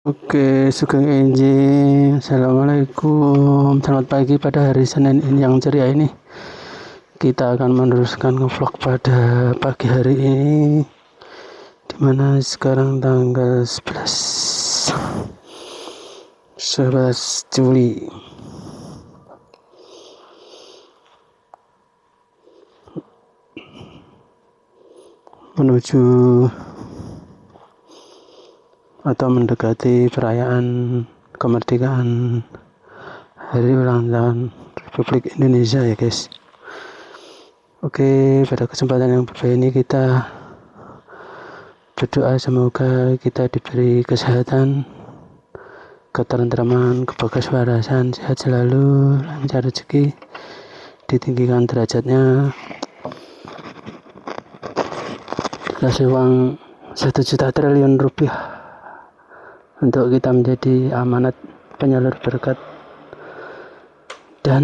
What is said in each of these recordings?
Oke, Sugeng Enjing. Assalamualaikum. Selamat pagi pada hari Senin ini yang ceria ini. Kita akan meneruskan ngevlog pada pagi hari ini, dimana sekarang tanggal 11 Juli. Menuju atau mendekati perayaan kemerdekaan hari ulang tahun Republik Indonesia ya guys. Oke, pada kesempatan yang berbeda ini kita berdoa semoga kita diberi kesehatan, ketentraman, kebahagiaan, sehat selalu, lancar rezeki, ditinggikan derajatnya, kasih uang 1 juta triliun rupiah untuk kita menjadi amanat penyalur berkat, dan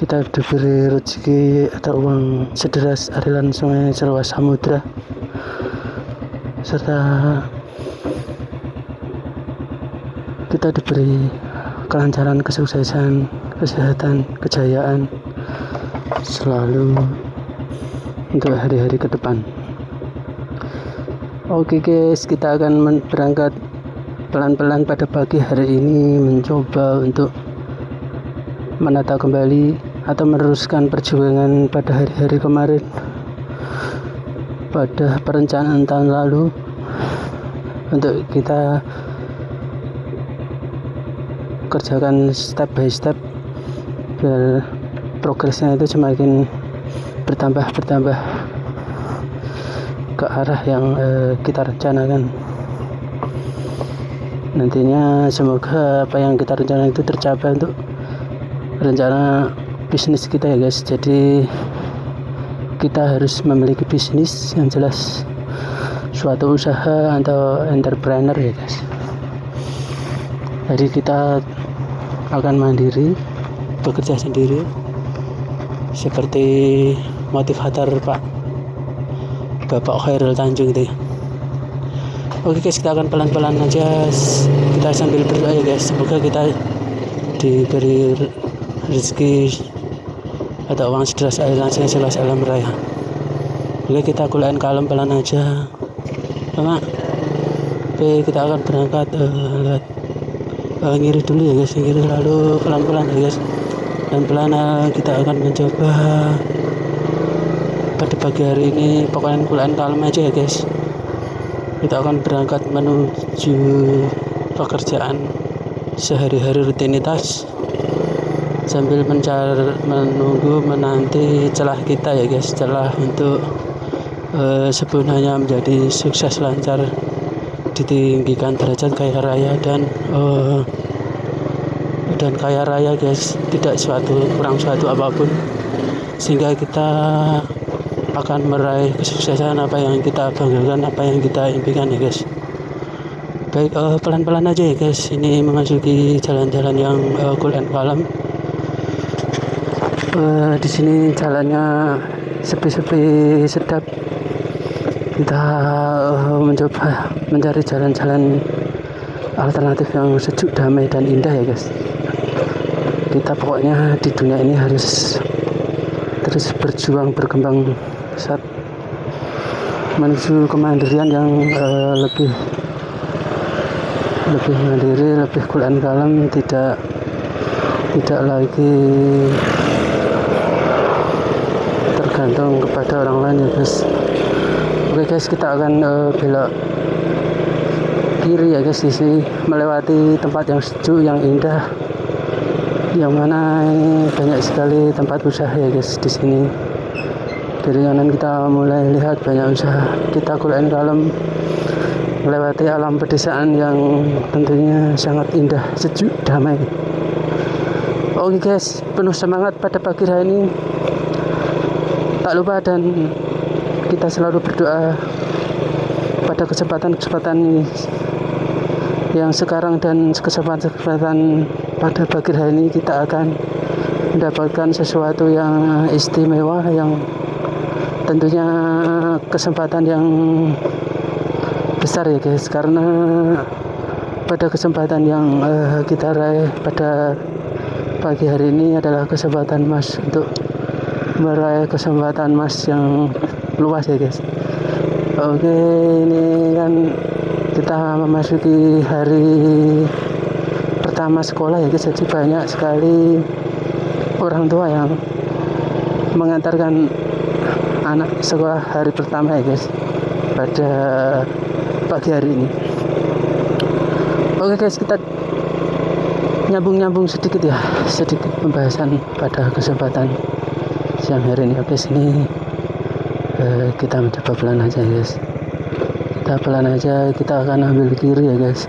kita diberi rezeki atau uang sederas aliran sungai seluas samudra, serta kita diberi kelancaran, kesuksesan, kesehatan, kejayaan selalu untuk hari-hari ke depan. Oke guys, kita akan berangkat pelan-pelan pada pagi hari ini, mencoba untuk menata kembali atau meneruskan perjuangan pada hari-hari kemarin, pada perencanaan tahun lalu, untuk kita kerjakan step by step biar progresnya itu semakin bertambah ke arah yang kita rencanakan. Nantinya semoga apa yang kita rencanakan itu tercapai untuk rencana bisnis kita ya guys. Jadi kita harus memiliki bisnis yang jelas, suatu usaha atau entrepreneur ya guys. Jadi kita akan mandiri, bekerja sendiri, seperti motivator Bapak Khairul Tanjung gitu ya. Oke guys, kita akan pelan-pelan aja, kita sambil berdoa ya guys, semoga kita diberi rezeki atau uang sederas aliran sungai seluas alam raya. Oke, kita kuliahin kalem pelan aja Mama. Oke, kita akan berangkat lewat ngiri dulu ya guys, ngiri lalu pelan-pelan ya guys, pelan-pelan kita akan mencoba pada pagi hari ini. Pokoknya kuliahin kalem aja ya guys. Kita akan berangkat menuju pekerjaan sehari-hari, rutinitas, sambil menanti celah kita ya guys, celah untuk sebenarnya menjadi sukses, lancar, ditinggikan derajat kaya raya dan kaya raya guys, tidak kurang suatu apapun, sehingga kita akan meraih kesuksesan apa yang kita banggakan, apa yang kita impikan ya guys. Baik, pelan-pelan aja ya guys, ini memasuki jalan-jalan yang cool and calm. Di sini jalannya sepi-sepi sedap. Kita mencoba mencari jalan-jalan alternatif yang sejuk, damai, dan indah ya guys. Kita pokoknya di dunia ini harus terus berjuang, berkembang saat menuju kemandirian yang lebih mandiri, lebih cool and calm, tidak lagi tergantung kepada orang lain ya guys. Oke guys, kita akan belok kiri ya guys, di sini melewati tempat yang sejuk, yang indah, yang mana banyak sekali tempat usaha ya guys di sini. Dari kanan kita mulai lihat banyak usaha. Kita cool and calm melewati alam pedesaan yang tentunya sangat indah, sejuk, damai. Oke guys, penuh semangat pada pagi hari ini. Tak lupa dan kita selalu berdoa pada kesempatan yang sekarang dan kesempatan pada pagi hari ini kita akan mendapatkan sesuatu yang istimewa, yang tentunya kesempatan yang besar ya guys, karena pada kesempatan yang kita raih pada pagi hari ini adalah kesempatan emas untuk meraih kesempatan emas yang luas ya guys. Oke, ini kan kita memasuki hari pertama sekolah ya guys, jadi banyak sekali orang tua yang mengantarkan anak sekolah hari pertama ya guys pada pagi hari ini. Oke guys, kita nyambung sedikit pembahasan pada kesempatan siang hari ini. Oke, sini kita mencoba pelan aja guys. Kita akan ambil kiri ya guys.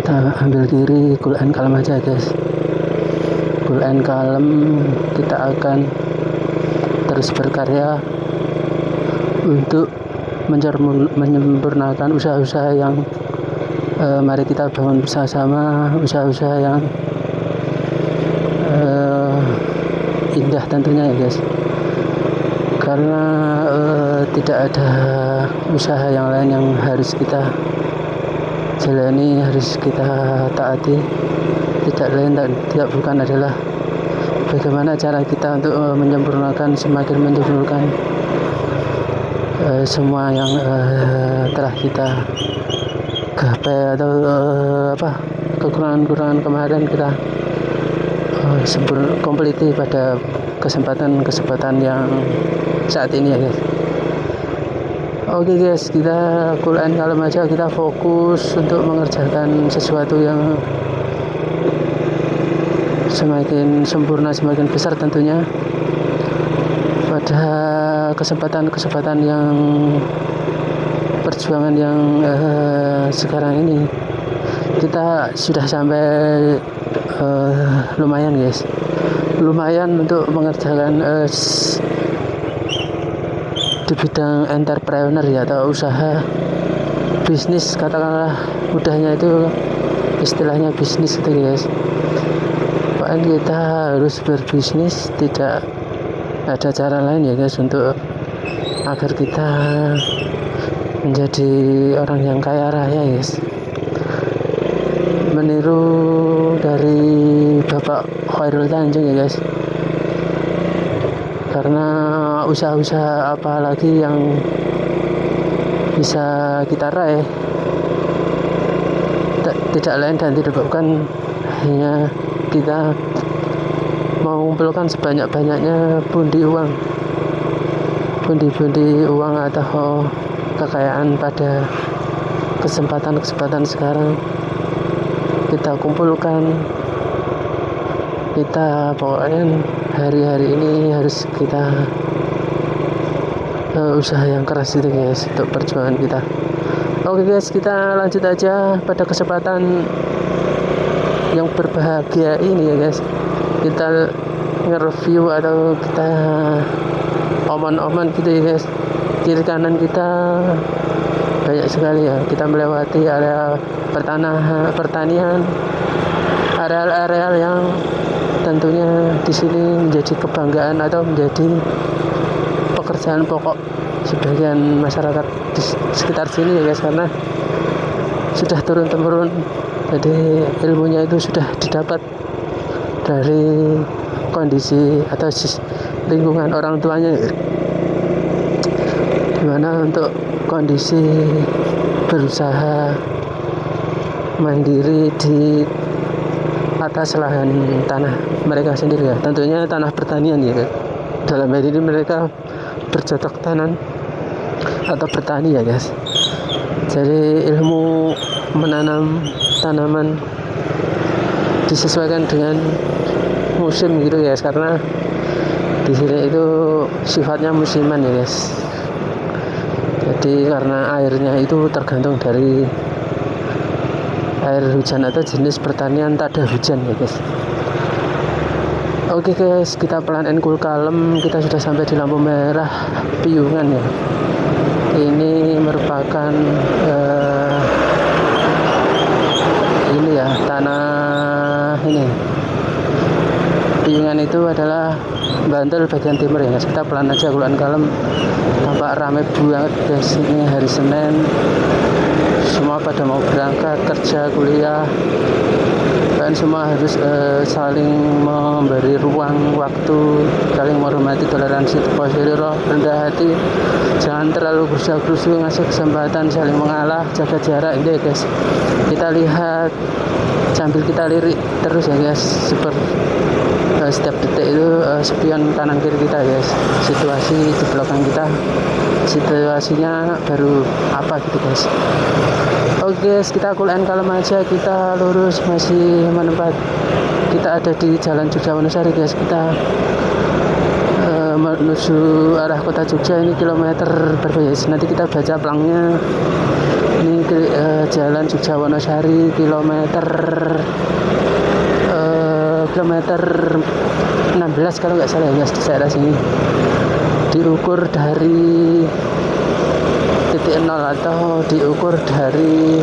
Kita ambil kiri, cool and calm aja guys. Cool and calm, kita akan terus berkarya untuk menyempurnakan usaha-usaha yang mari kita bangun bersama-sama, usaha-usaha yang indah tentunya ya guys, karena tidak ada usaha yang lain yang harus kita jalani, harus kita taati. Tidak bukan adalah bagaimana cara kita untuk semakin menyempurnakan semua yang telah kita gapai atau kekurangan kemarin kita kompliti pada kesempatan yang saat ini ya guys. Oke guys, kita cool and calm aja, kita fokus untuk mengerjakan sesuatu yang semakin sempurna, semakin besar tentunya pada kesempatan yang perjuangan yang sekarang ini. Kita sudah sampai lumayan untuk mengerjakan di bidang entrepreneur ya, atau usaha bisnis, katakanlah mudahnya itu istilahnya bisnis gitu guys. Pokoknya kita harus berbisnis, tidak ada cara lain ya guys untuk agar kita menjadi orang yang kaya raya guys, meniru dari Bapak Khairul Tanjung ya guys. Karena usaha-usaha apa lagi yang bisa kita raih tidak lain dan tidak bukan hanya kita mengumpulkan sebanyak-banyaknya pundi uang atau kekayaan pada kesempatan sekarang. Kita kumpulkan, kita pokoknya hari-hari ini harus kita usaha yang keras itu guys untuk perjuangan kita. Oke guys, kita lanjut aja pada kesempatan yang berbahagia ini ya guys. Kita nge-review atau kita oman-oman gitu ya guys. Kiri kanan kita banyak sekali ya, kita melewati area pertanian, areal-areal yang tentunya di sini menjadi kebanggaan atau menjadi pekerjaan pokok sebagian masyarakat di sekitar sini ya guys, karena sudah turun-temurun. Jadi ilmunya itu sudah didapat dari kondisi atau lingkungan orang tuanya, dimana untuk kondisi berusaha mandiri di atas lahan tanah mereka sendiri ya, tentunya tanah pertanian ya kan. Dalam hal ini mereka bercocok tanam atau bertani ya guys. Jadi ilmu menanam tanaman disesuaikan dengan musim gitu ya guys, karena di sini itu sifatnya musiman ya guys. Jadi karena airnya itu tergantung dari air hujan atau jenis pertanian tak ada hujan ya guys. Oke guys, kita pelan and cool calm, kita sudah sampai di lampu merah Piungan ya. Ini merupakan ini ya, tanah ini Piungan itu adalah Bantul bagian timur ya guys. Kita pelan aja, cool and calm. Nampak ramai banget guys, ini hari Senin semua pada mau berangkat kerja, kuliah, kalian semua harus saling memberi ruang waktu, saling menghormati, toleransi, roh, rendah hati, jangan terlalu berusaha-berusaha, ngasih kesempatan, saling mengalah, jaga jarak. Ini ya guys, kita lihat sambil kita lirik terus ya guys, setiap detik itu spion kanan kiri kita guys, situasi di belakang kita, situasinya baru apa gitu guys. Oke guys, kita cool and kalem aja, kita lurus, masih menempat, kita ada di Jalan Jogja Wonosari guys, kita menuju arah kota Jogja. Ini kilometer berapa guys, nanti kita baca pelangnya. Ini Jalan Jogja Wonosari kilometer 16 kalau nggak salah ya guys, di daerah sini diukur dari titik 0 atau diukur dari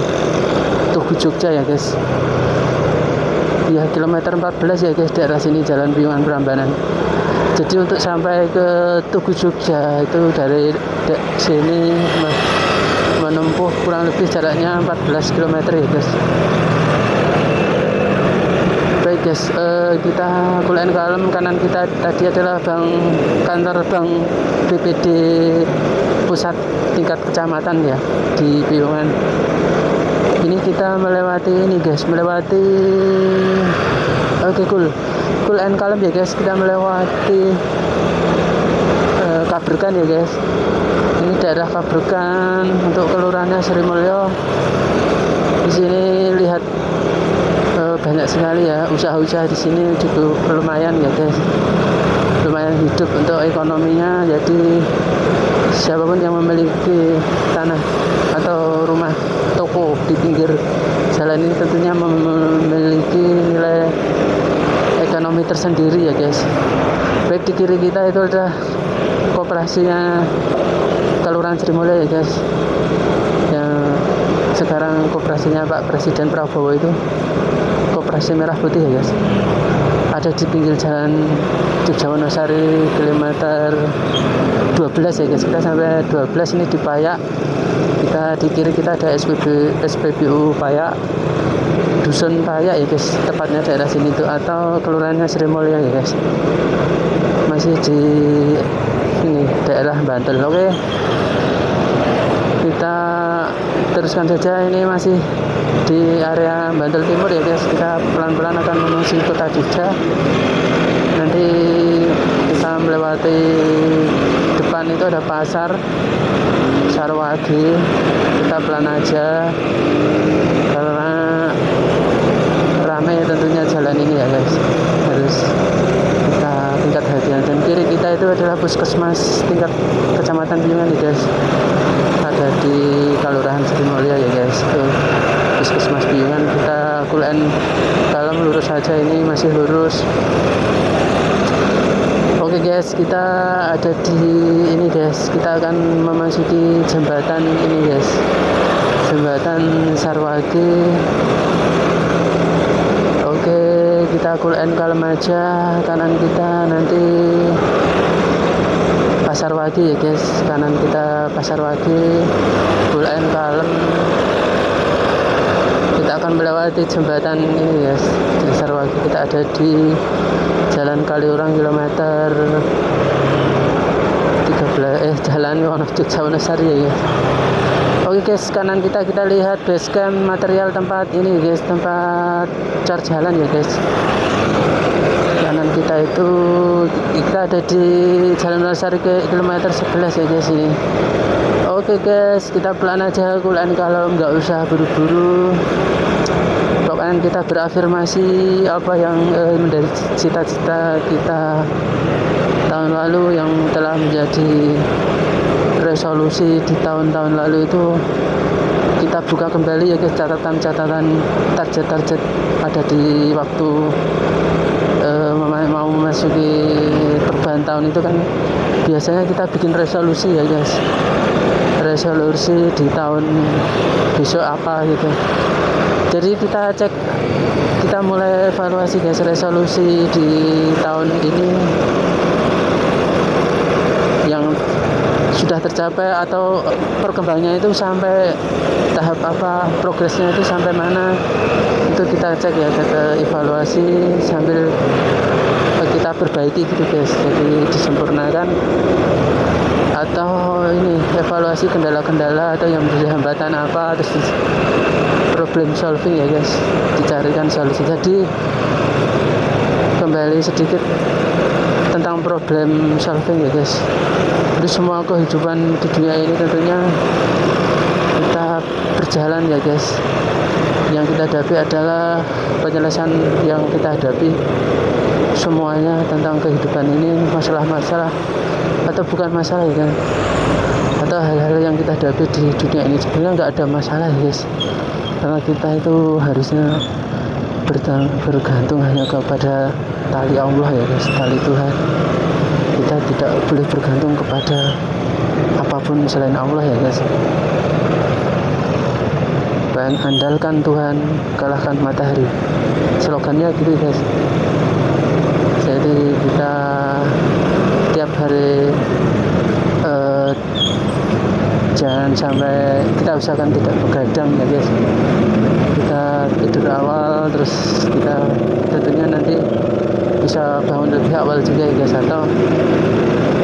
Tugu Jogja ya guys. Ya kilometer 14 ya guys, daerah sini Jalan Piungan Prambanan. Jadi untuk sampai ke Tugu Jogja itu dari sini menempuh kurang lebih jaraknya 14 km ya guys. Baik guys, kita cool and kalem. Kanan kita tadi adalah kantor bank BPD pusat tingkat kecamatan ya di Piungan. Ini kita melewati ini guys, oke cool and kalem ya guys, kita melewati Kabrekan ya guys. Ini daerah Kabrekan, untuk kelurahannya Sri Mulyo. Di sini lihat banyak sekali ya usaha-usaha di sini cukup lumayan ya guys, lumayan hidup untuk ekonominya. Jadi siapapun yang memiliki tanah atau rumah toko di pinggir jalan ini tentunya memiliki nilai ekonomi tersendiri ya guys. Baik, di kiri kita itu ada koperasinya Kelurahan Sri Mulyo ya guys, yang sekarang koperasinya Pak Presiden Prabowo itu koperasi Merah Putih ya guys, ada di pinggir Jalan Jogja Wonosari kilometer 12 ya guys. Kita sampai 12 ini di Payak, kita di kiri kita ada SPBU Payak, Dusun Payak ya guys, tepatnya daerah sini tuh, atau kelurahannya Sri Mulyo ya guys, masih di ini daerah Banten. Oke, kita teruskan saja, ini masih di area Banten Timur ya guys. Kita pelan-pelan akan menuju kota Jogja. Nanti kita melewati depan itu ada pasar Sarwagi, kita pelan aja karena ramai tentunya jalan ini ya guys, harus kita tingkat hati-hati. Dan kiri kita itu adalah puskesmas tingkat kecamatan Piungan ya guys, ada di Kelurahan Sri Mulyo ya guys, itu puskesmas Piungan. Kita cool and kalem, lurus saja, ini masih lurus. Oke guys, kita ada di ini guys, kita akan memasuki jembatan ini guys, jembatan Sarwagi. Oke, kita cool and kalem aja. Kanan kita nanti Pasar Wagi ya guys, kanan kita Pasar Wagi, cool and kalem. Kita akan melewati jembatan ini guys, Pasar Wagi. Kita ada di Jalan Kaliurang kilometer 13, Jalan Jogja Wonosari ya guys. Oke guys, kanan kita lihat base camp material tempat ini guys, tempat car jalan ya guys. Kanan kita itu kita ada di Jalan Wonosari ke kilometer 11 ya guys ini. Oke guys, kita pelan aja, cool and kalem, nggak usah buru-buru. Pokoknya kita berafirmasi apa yang menjadi cita-cita kita tahun lalu, yang telah menjadi resolusi di tahun-tahun lalu itu kita buka kembali ya guys, catatan-catatan, target-target ada di waktu mau memasuki perubahan tahun itu kan biasanya kita bikin resolusi ya guys, resolusi di tahun besok apa gitu. Jadi kita cek, kita mulai evaluasi guys, resolusi di tahun ini yang sudah sudah tercapai atau perkembangannya itu sampai tahap apa, progresnya itu sampai mana, itu kita cek ya, kita evaluasi sambil kita perbaiki gitu guys. Jadi disempurnakan atau ini evaluasi kendala-kendala atau yang menjadi hambatan apa, terus problem solving ya guys, dicarikan solusi. Jadi kembali sedikit tentang problem solving ya guys. Jadi semua kehidupan di dunia ini tentunya kita berjalan ya guys. Yang kita hadapi adalah penyelesaian yang kita hadapi semuanya tentang kehidupan ini, masalah-masalah atau bukan masalah ya kan, atau hal-hal yang kita hadapi di dunia ini sebenarnya nggak ada masalah ya guys, karena kita itu harusnya bergantung hanya kepada tali Allah ya guys, tali Tuhan. Kita tidak boleh bergantung kepada apapun selain Allah ya guys. Andalkan Tuhan, kalahkan matahari, slogannya gitu guys. Jadi kita tiap hari jangan sampai, kita usahakan tidak begadang ya guys. Kita tidur awal, terus kita tentunya nanti bisa bangun lebih awal juga ya guys, atau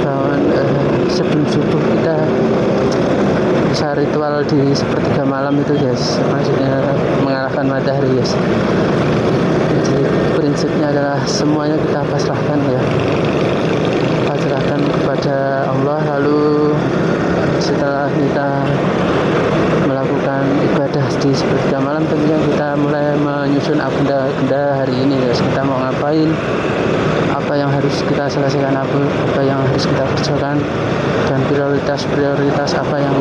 bangun sebelum subuh. Kita bisa ritual di sepertiga malam itu guys, maksudnya mengalahkan matahari guys. Jadi prinsipnya adalah semuanya kita pasrahkan ya, pasrahkan kepada Allah. Lalu setelah kita melakukan ibadah di sepertiga malam, tentunya kita mulai menyusun agenda hari ini guys. Kita mau ngapain, apa yang harus kita selesaikan, apa yang harus kita kerjakan, dan prioritas apa yang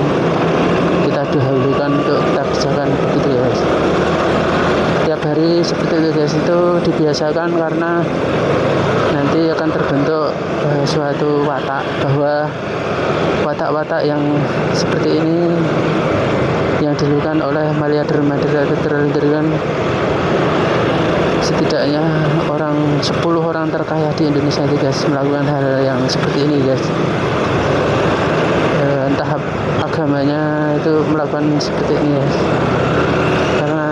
kita dahulukan untuk kita kerjakan, begitu ya guys. Tiap hari seperti itu guys, itu dibiasakan karena nanti akan terbentuk suatu watak, bahwa watak-watak yang seperti ini yang dilakukan oleh miliarder triliun, setidaknya 10 orang terkaya di Indonesia itu guys melakukan hal yang seperti ini guys. Entah agamanya itu melakukan seperti ini guys, karena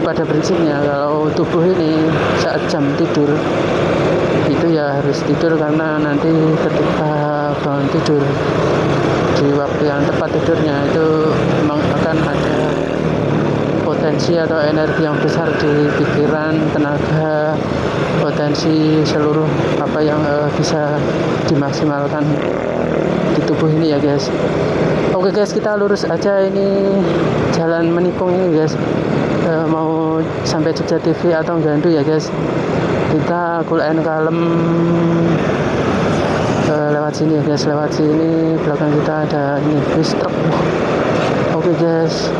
pada prinsipnya kalau tubuh ini saat jam tidur itu ya harus tidur, karena nanti ketika bangun tidur di waktu yang tepat tidurnya itu memang akan ada potensi atau energi yang besar di pikiran, tenaga, potensi seluruh apa yang bisa dimaksimalkan di tubuh ini ya guys. Oke guys, kita lurus aja ini jalan Menikung ini guys, mau sampai Jogja TV atau Gandu ya guys. Kita kulen kalem lewat sini ya guys, lewat sini. Belakang kita ada ini bis truk. Oke guys,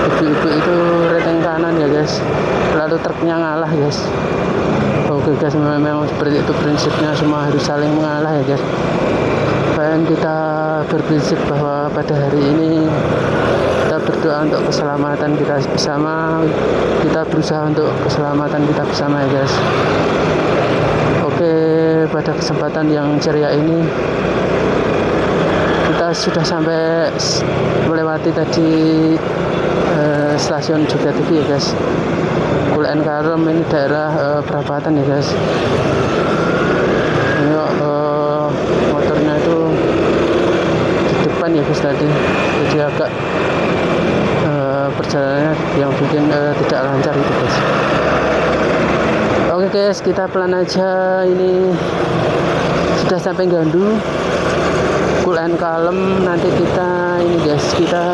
ibu-ibu itu reteng kanan ya guys, lalu truknya ngalah guys. Oke guys, memang seperti itu prinsipnya, semua harus saling mengalah ya guys. Dan kita berprinsip bahwa pada hari ini kita berdoa untuk keselamatan kita bersama, kita berusaha untuk keselamatan kita bersama ya guys. Oke, pada kesempatan yang ceria ini kita sudah sampai melewati tadi stasiun Jogja TV ya guys. Kulen Karom ini daerah perapatan ya guys. Ini motornya itu di depan ya guys tadi, jadi agak perjalanannya yang bikin tidak lancar itu guys. Oke guys, kita pelan aja, ini sudah sampai Gandu, kulen kalem. Nanti kita ini guys, kita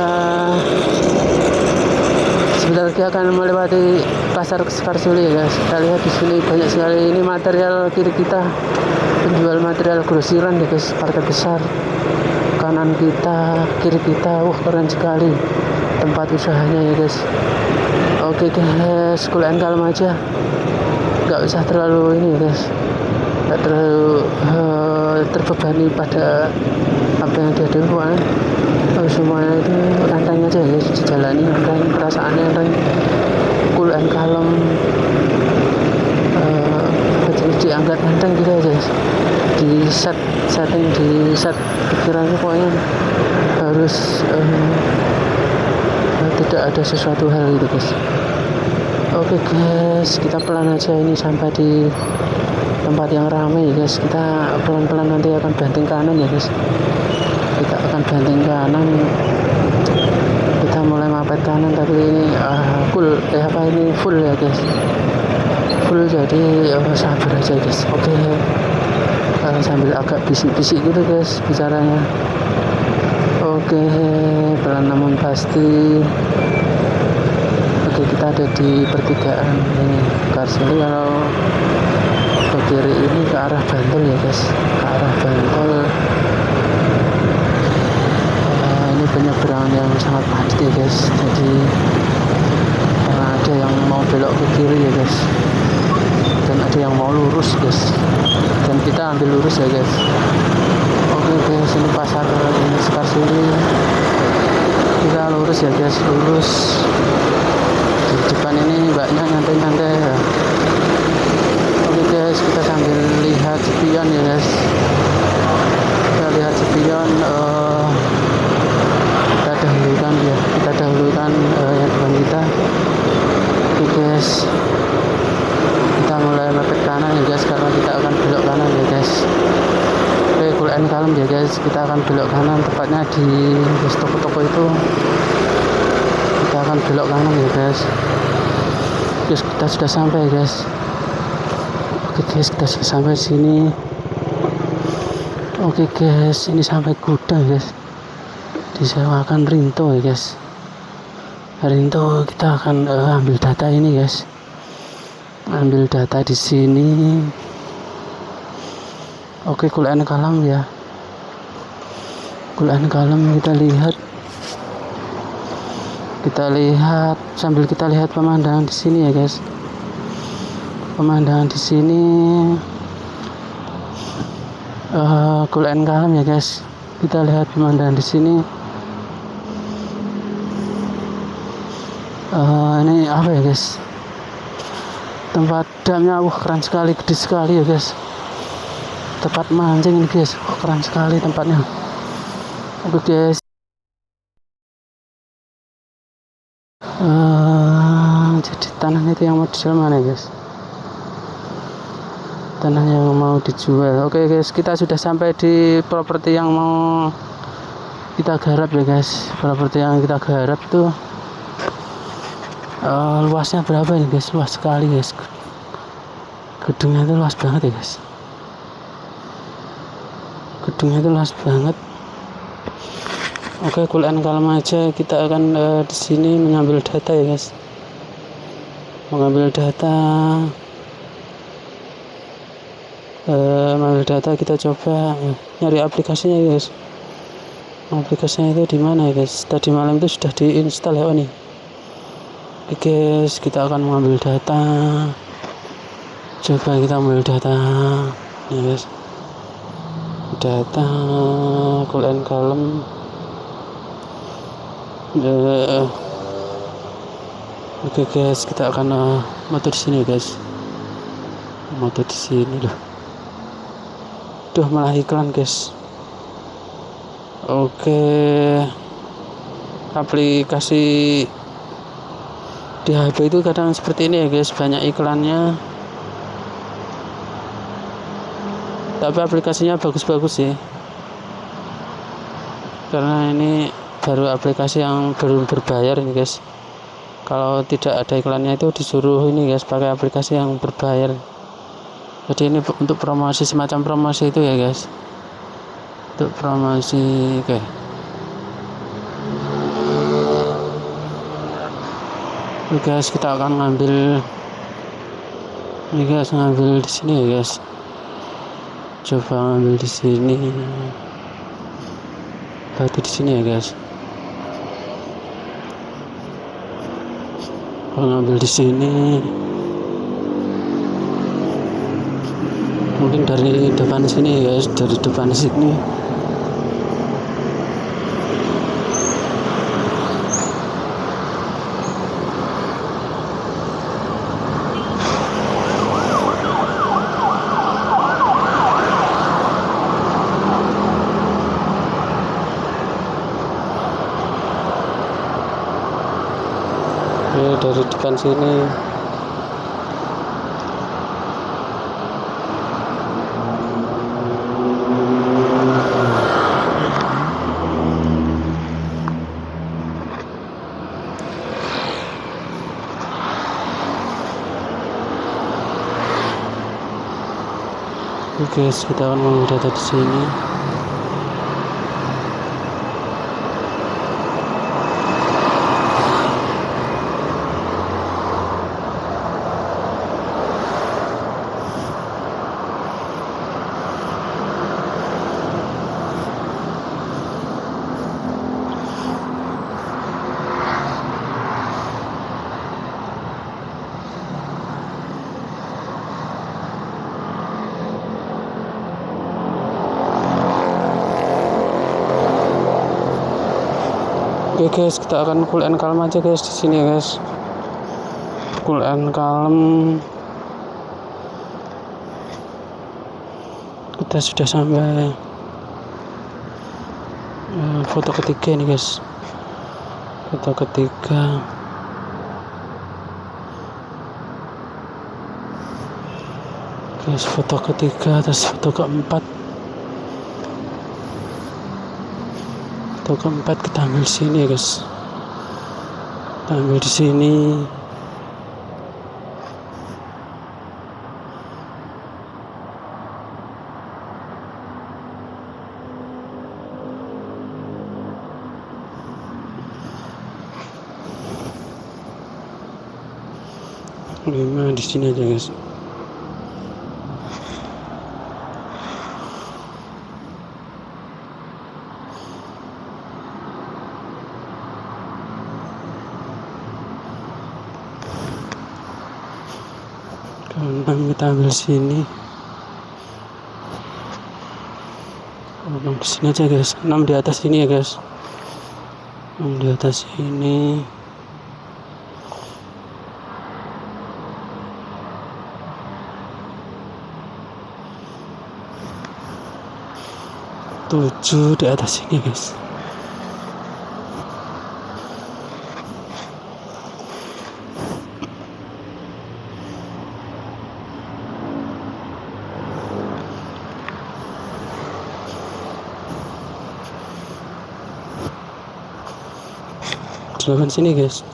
sebentar lagi akan melewati pasar Sekarsuli ya guys. Kita lihat di sini banyak sekali ini material kiri kita, penjual material grosiran ya guys, partai besar. Kanan kita, kiri kita, wah keren sekali tempat usahanya ya guys. Oke guys, kulen kalem aja, nggak usah terlalu ini ya guys, nggak terlalu terbebani pada apa yang dihadapi. Semuanya itu rantang aja ya, dijalani rantang, perasaannya rantang, kulen kalem, diangkat enteng gitu aja, di set pikirannya pokoknya harus tidak ada sesuatu hal gitu guys. Oke guys, kita pelan aja ini sampai di tempat yang ramai ya guys. Kita pelan-pelan nanti akan banting kanan ya guys. Kita akan banting kanan, kita mulai mapet kanan, tapi ini full ya guys, full, jadi sabar aja guys. Oke, sambil agak bisik-bisik gitu guys bicaranya. Oke, pelan namun pasti. Oke, kita ada di pertigaan ini Karseli. Kalau ke kiri ini ke arah Bantul ya guys, ke arah Bantul. Ini penyeberangan yang sangat padat ya guys, jadi ada yang mau belok ke kiri ya guys, dan ada yang mau lurus guys, dan kita ambil lurus ya guys. Oke guys, ini pasar ini Karseli, kita lurus ya guys, lurus. Di depan ini banyak nyantai-nyantai ya. Oke guys, kita sambil lihat spion ya guys, kita lihat spion. Kita dahulukan yang depan kita. Oke guys, kita mulai mepet kanan ya guys, karena kita akan belok kanan ya guys. Oke, cool and calm ya guys, kita akan belok kanan, tepatnya di toko-toko itu kita akan belok kanan ya guys. Guys, kita sudah sampai guys. Oke guys, kita sudah sampai sini. Oke guys, ini sampai gudang guys, disewakan Rinto ya guys. Rinto, kita akan ambil data ini guys, ambil data di sini. Oke, cool and calm ya, cool and calm. Kita lihat sambil kita lihat pemandangan di sini ya guys, pemandangan di sini. Cool and calm ya guys, kita lihat pemandangan di sini. Ini apa ya guys, tempat damnya, keren sekali, gede sekali ya guys, tempat mancing ini guys, keren sekali tempatnya. Oke guys, jadi tanahnya itu yang mau dijual mana guys, tanah yang mau dijual. Oke guys, kita sudah sampai di properti yang mau kita garap ya guys. Properti yang kita garap tuh luasnya berapa ini guys, luas sekali guys, gedungnya itu luas banget ya guys, gedungnya itu luas banget. Oke, cool and calm aja, kita akan di sini mengambil data ya guys, mengambil data. Mengambil data, kita coba nyari aplikasinya ya guys. Aplikasinya itu di mana ya guys? Tadi malam itu sudah diinstal ya nih. Oke guys, kita akan mengambil data. Coba kita ambil data ya guys, data cool and calm. Oke guys, kita akan motor di sini guys, motor di sini loh. Duh, malah iklan guys. Oke, aplikasi di HP itu kadang seperti ini ya guys, banyak iklannya, tapi aplikasinya bagus-bagus sih, karena ini baru aplikasi yang baru berbayar ini guys. Kalau tidak ada iklannya itu disuruh ini guys, pakai aplikasi yang berbayar. Jadi ini untuk promosi, semacam promosi itu ya guys, untuk promosi. Oke, guys, kita akan ngambil ini guys, ngambil di sini ya guys. Coba ngambil di sini, batu di sini ya guys. Kalau ngambil di sini, mungkin dari depan sini ya guys, dari depan sini. Ini dari depan sini. Oke guys, kita akan menghindar di sini. Oke guys, kita akan cool and calm aja guys di sini ya guys. Cool and calm. Kita sudah sampai foto ketiga nih guys. Foto ketiga. Guys, foto ketiga, terus foto keempat. Foto keempat kita ambil di sini ya guys. Kita ambil di sini. Lima di sini aja guys. Keenam kita ambil sini. Di sini aja guys. 6 di atas ini ya guys. 6 di atas ini. Tujuh di atas ini guys. Delapan sini guys.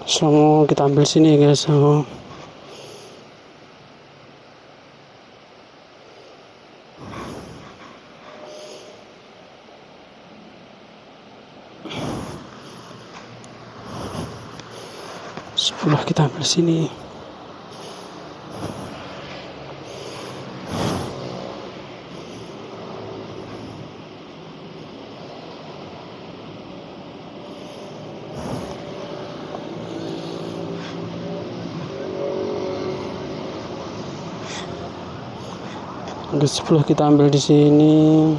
So kita ambil sini guys. So 10 kita ambil sini. Ada 10 kita ambil di sini.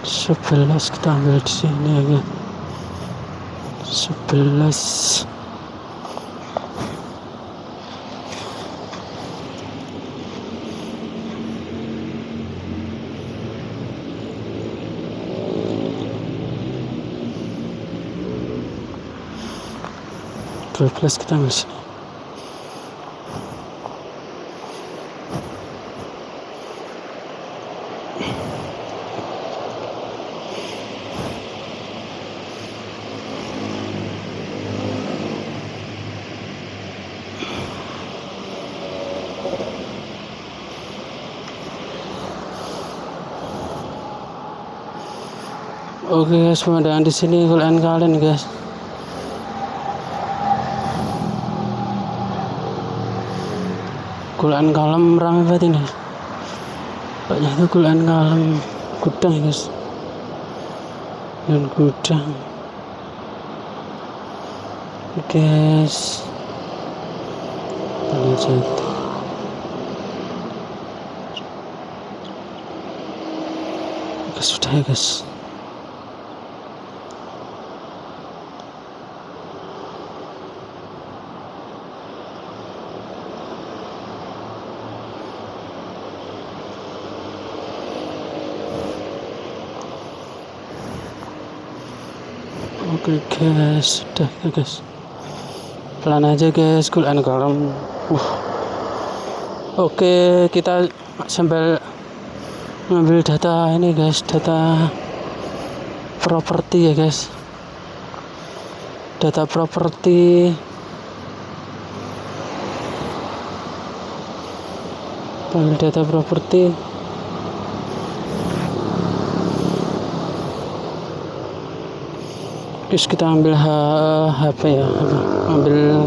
Sebelas kita ambil di sini ya. 11. Plus kita ambil sini. Oke guys, pemandangan di sini kalian guys. Kulaan kalem ramai banget ini. Banyak itu kulaan kalem gudang guys. Dan gudang. Guys. Lihat jatuh. Sudah ya guys. Oke guys, sudah ya guys. Pelan aja guys, kulaan kalem. Oke, kita sambil ngambil data ini guys, data properti ya guys. Data properti terus kita ambil HP ya, ambil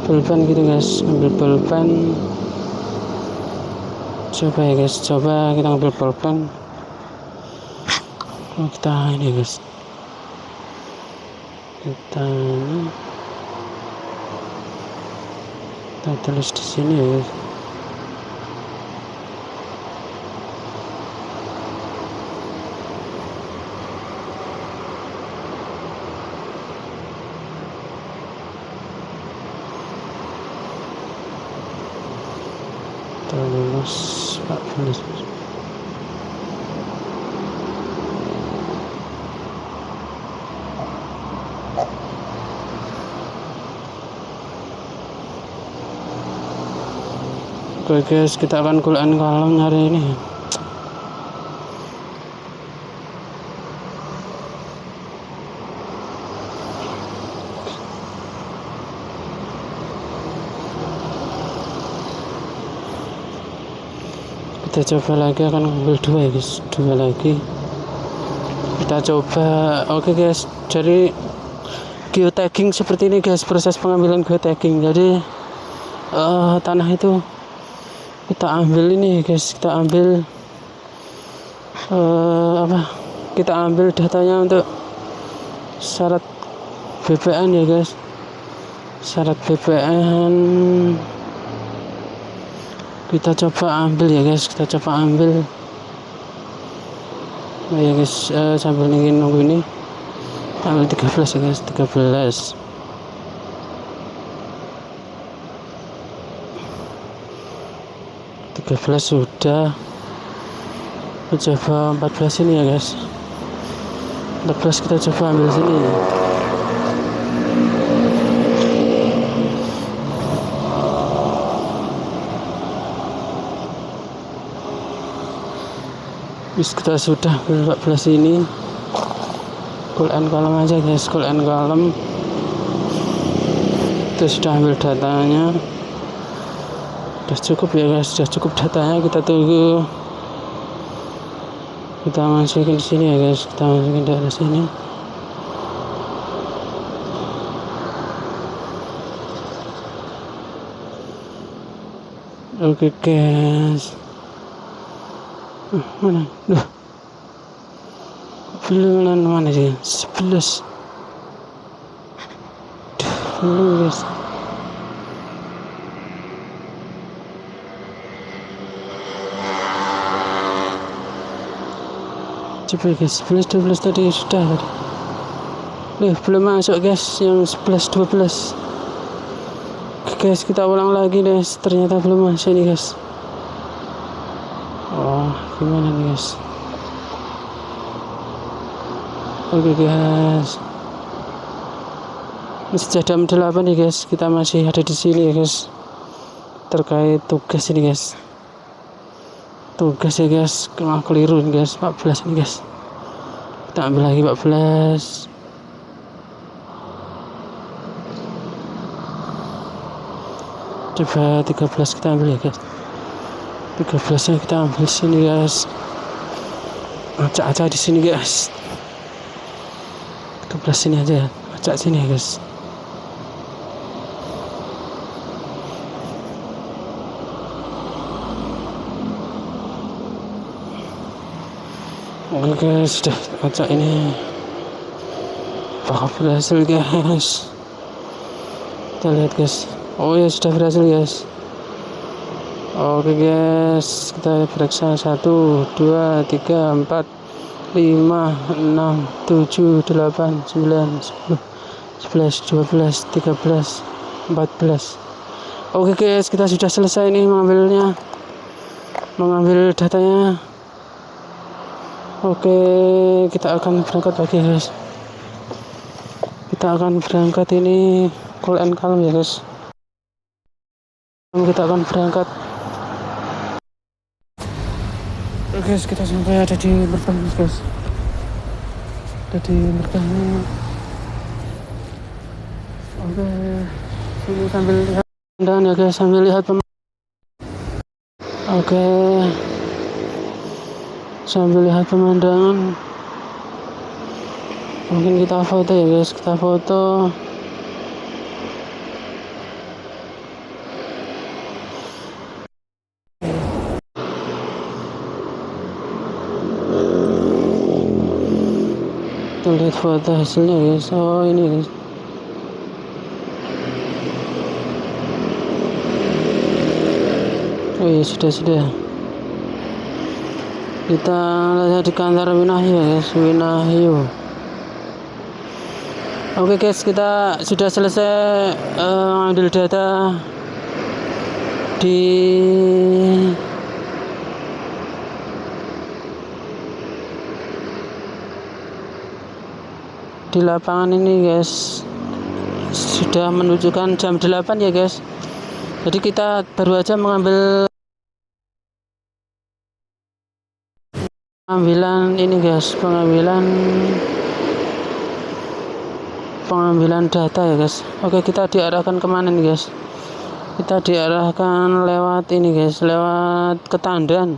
pulpen gitu guys, ambil pulpen. Coba ya guys, coba kita ambil pulpen. Kita ini guys, kita tulis di sini ya guys. Lulus 14. Oke guys, kita akan kulaan kalem hari ini. Kita coba lagi, akan ngambil 2 ya guys, 2 lagi kita coba. Oke guys, jadi geotagging seperti ini guys, proses pengambilan geotagging. Jadi tanah itu kita ambil ini guys, kita ambil kita ambil datanya untuk syarat BPN ya guys, syarat BPN kita coba ambil ya guys, kita coba ambil. Oh ya guys, sambil nunggu ini ambil 13 ya guys, 13 sudah. Coba 14 ini ya guys, 14 kita coba ambil sini. Bis kita sudah 14 ini, kulaan kalem aja guys, kulaan kalem. Kita sudah ambil datanya, sudah cukup ya guys, sudah cukup datanya. Kita tunggu, kita masukin di sini ya guys, kita masukin daerah sini. Oke guys, mana? Belum mana sih? 11. Belum guys. Coba guys, 11 12 tadi sudah tadi. Belum masuk guys, yang 11 12. Oke guys, kita ulang lagi guys. Ternyata belum masuk nih guys. Oh, gimana nih guys? Oke guys, masih jam 8 nih guys, kita masih ada di sini ya guys, terkait tugas ini guys. Tugas ya guys, keliru nih guys, 14 nih guys. Kita ambil lagi 14. Coba 13 kita ambil ya guys. 13 nya kita ambil sini guys. Acak-acak di sini guys. ke belah sini aja ya, acak sini ya guys. Oke guys, sudah acak ini. Apakah berhasil guys? Kita lihat guys. Oh ya, sudah berhasil guys. Oke guys, kita periksa 1, 2, 3, 4, 5, 6, 7, 8, 9, 10, 11, 12, 13, 14. Oke guys, kita sudah selesai nih mengambil datanya. Oke, kita akan berangkat lagi guys. Kita akan berangkat ini cool and calm ya guys. Kita akan berangkat. Oke guys, kita sampai ada di Merbang guys. Ada di Merbang. Oke, ini sambil lihat pemandangan ya guys, sambil lihat Oke, sambil lihat pemandangan. Mungkin kita foto ya guys, kita foto. Kita lihat foto hasilnya guys. Oh ini guys. Oh iya, sudah. Kita lihat di kantor Winahyu ya guys, Winahyu. Oke guys, kita sudah selesai ambil data di lapangan ini guys. Sudah menunjukkan jam 8 ya guys. Jadi kita baru aja pengambilan ini guys, pengambilan data ya guys. Oke, kita diarahkan kemana nih guys? Kita diarahkan lewat ini guys, lewat Ketandan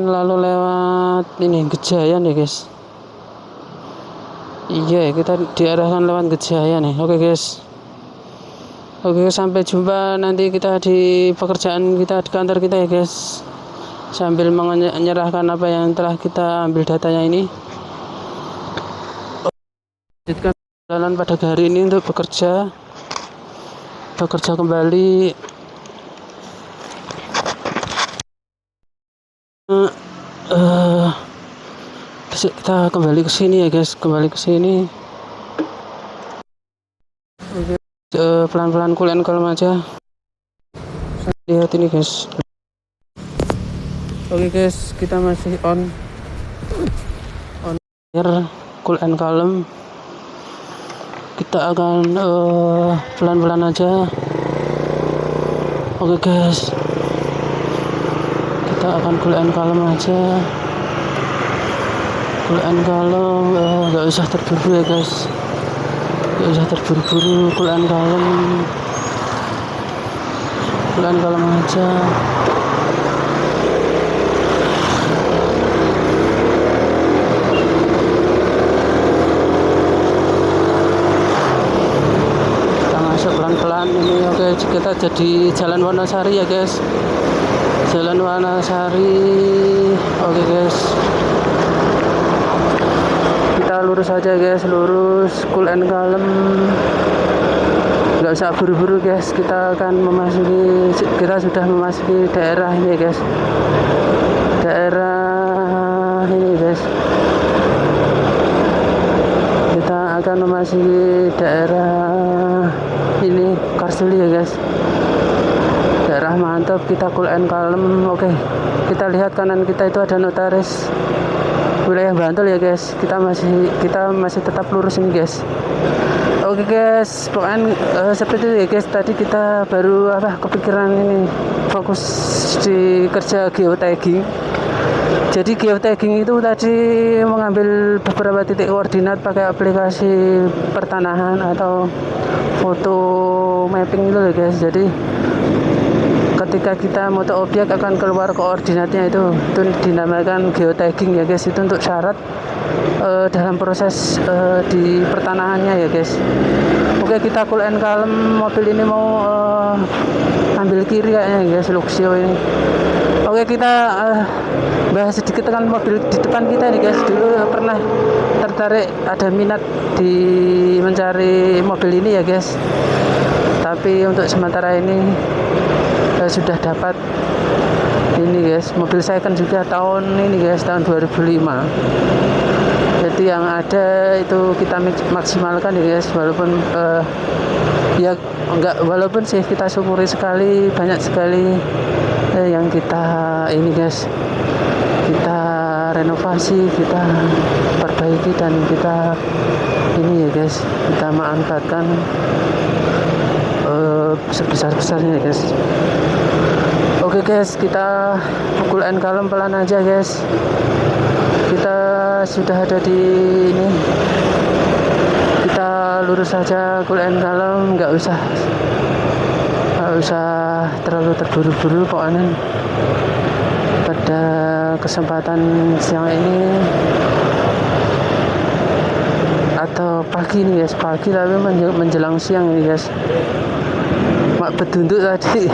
lalu lewat ini Gejayan ya guys. Iya, kita diarahkan lewat Gejayan nih. Oke guys. Oke, sampai jumpa nanti kita di pekerjaan kita di kantor kita ya guys. Sambil menyerahkan apa yang telah kita ambil datanya ini. Lanjutkan jalan pada hari ini untuk bekerja kembali. Kita kembali ke sini ya guys, Oke, pelan-pelan cool and calm aja. Lihat ini guys. Oke guys, kita masih on air cool and calm. Kita akan pelan-pelan aja. Oke guys, kita akan cool and calm aja. Cool and calm, gak usah terburu-buru ya guys. Cool and calm aja. Pelan-pelan ini. Oke, kita jadi Jalan Wanasari ya guys, Jalan Wanasari. Oke guys, kita lurus aja guys, cool and calm, nggak usah buru-buru guys. Kita sudah memasuki daerah ini guys, kita akan memasuki daerah ini Karsuli ya guys, daerah mantap. Kita cool and calm. Oke, kita lihat kanan kita itu ada notaris wilayah Bantul ya guys. Kita masih tetap lurus ini guys. Oke guys, pokoknya seperti itu ya guys. Tadi kita baru kepikiran ini, fokus di kerja geotagging. Jadi geotagging itu tadi mengambil beberapa titik koordinat pakai aplikasi pertanahan atau foto mapping itu loh guys. Jadi ketika kita moto objek akan keluar koordinatnya, itu dinamakan geotagging ya guys. Itu untuk syarat dalam proses di pertanahannya ya guys. Oke, kita cool and calm. Mobil ini mau ambil kiri kayaknya guys, Luxio ini. Oke, kita bahas sedikit tentang mobil di depan kita nih guys. Dulu pernah tertarik, ada minat di mencari mobil ini ya guys, tapi untuk sementara ini sudah dapat ini guys, mobil second juga tahun ini guys, tahun 2005. Jadi yang ada itu kita maksimalkan ya guys, walaupun ya enggak, walaupun sih kita syukuri sekali, banyak sekali yang kita ini guys, kita renovasi, kita perbaiki, dan kita ini ya guys, kita manfaatkan sebesar-besarnya ya guys. Oke guys, kita cool and calm, pelan aja guys. Kita sudah ada di ini, kita lurus saja, cool and calm, nggak usah terlalu terburu-buru pokoknya. Pada kesempatan siang ini atau pagi nih guys, pagi tapi menjelang siang ini guys. Mak bedunduk tadi,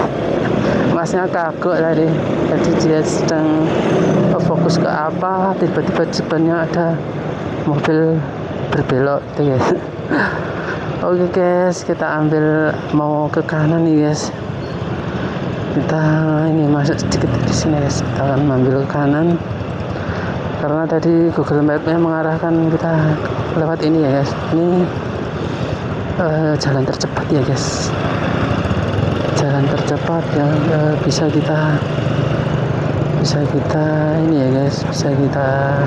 masnya kagok tadi. Jadi dia sedang fokus ke apa, tiba-tiba depannya ada mobil berbelok gitu guys. Oke guys, kita ambil mau ke kanan nih guys. Kita ini masuk sedikit di sini guys. Kita akan ambil ke kanan karena tadi Google Map-nya mengarahkan kita lewat ini ya guys. Ini jalan tercepat ya guys. Jalan tercepat yang bisa kita ini ya guys, bisa kita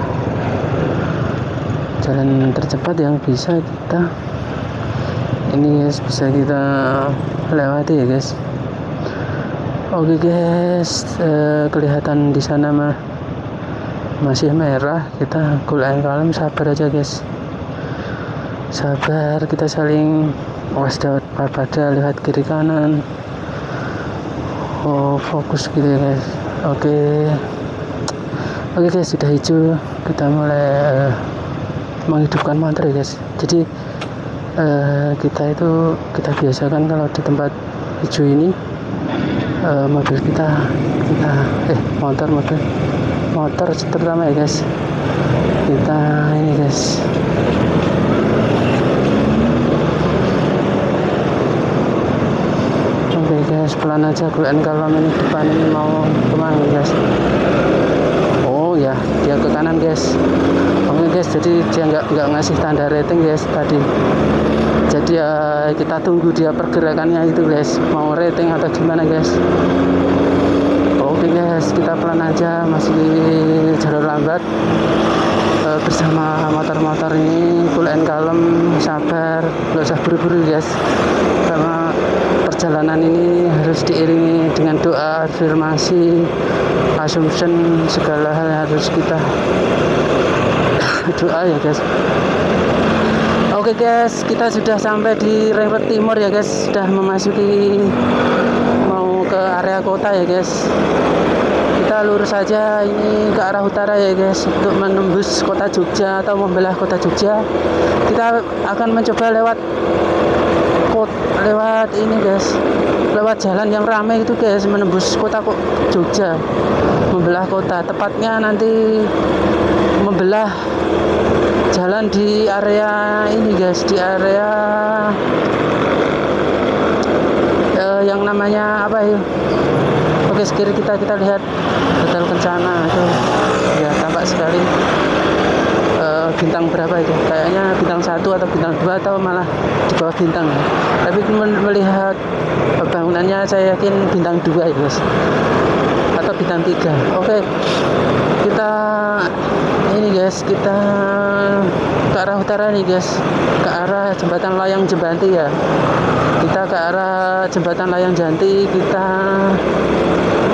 jalan tercepat yang bisa kita ini guys, bisa kita lewati ya guys. Oke guys, kelihatan di sana masih merah. Kita cool and calm, sabar aja guys, sabar. Kita saling waspada, lihat kiri kanan, fokus gitu ya guys. Oke guys, sudah hijau, kita mulai menghidupkan motor ya guys. Jadi kita biasakan kalau di tempat hijau ini mobil motor terutama ya guys, kita ini guys, oke guys, pelan aja, cool and calm. Ini depan ini mau kemana guys? Oh ya, dia ke kanan guys. Oke guys, jadi dia nggak ngasih tanda rating guys tadi. Jadi kita tunggu dia pergerakannya itu guys, mau rating atau gimana guys. Oke guys, kita pelan aja, masih jalur lambat. Bersama motor-motor ini cool and calm, sabar, nggak usah buru-buru guys, karena perjalanan ini harus diiringi dengan doa, afirmasi, assumption, segala hal harus kita doa ya guys. Oke guys, kita sudah sampai di Ring Road Timur ya guys, sudah memasuki mau ke area kota ya guys. Kita lurus saja ini ke arah utara ya guys, untuk menembus kota Jogja atau membelah kota Jogja. Kita akan mencoba lewat ini guys, lewat jalan yang ramai itu guys, menembus kota Jogja, membelah kota. Tepatnya nanti membelah jalan di area ini guys, di area yang namanya apa ya? Oke, sekiri kita lihat Hotel Kencana itu ya, tampak sekali. Bintang berapa itu? Kayaknya bintang 1 atau bintang 2 atau malah di bawah bintang ya. Tapi melihat bangunannya saya yakin bintang 2 ya guys, atau bintang 3. Oke, kita ini guys, kita ke arah utara nih guys, ke arah jembatan layang Jembanti ya. Kita ke arah jembatan layang Janti. Kita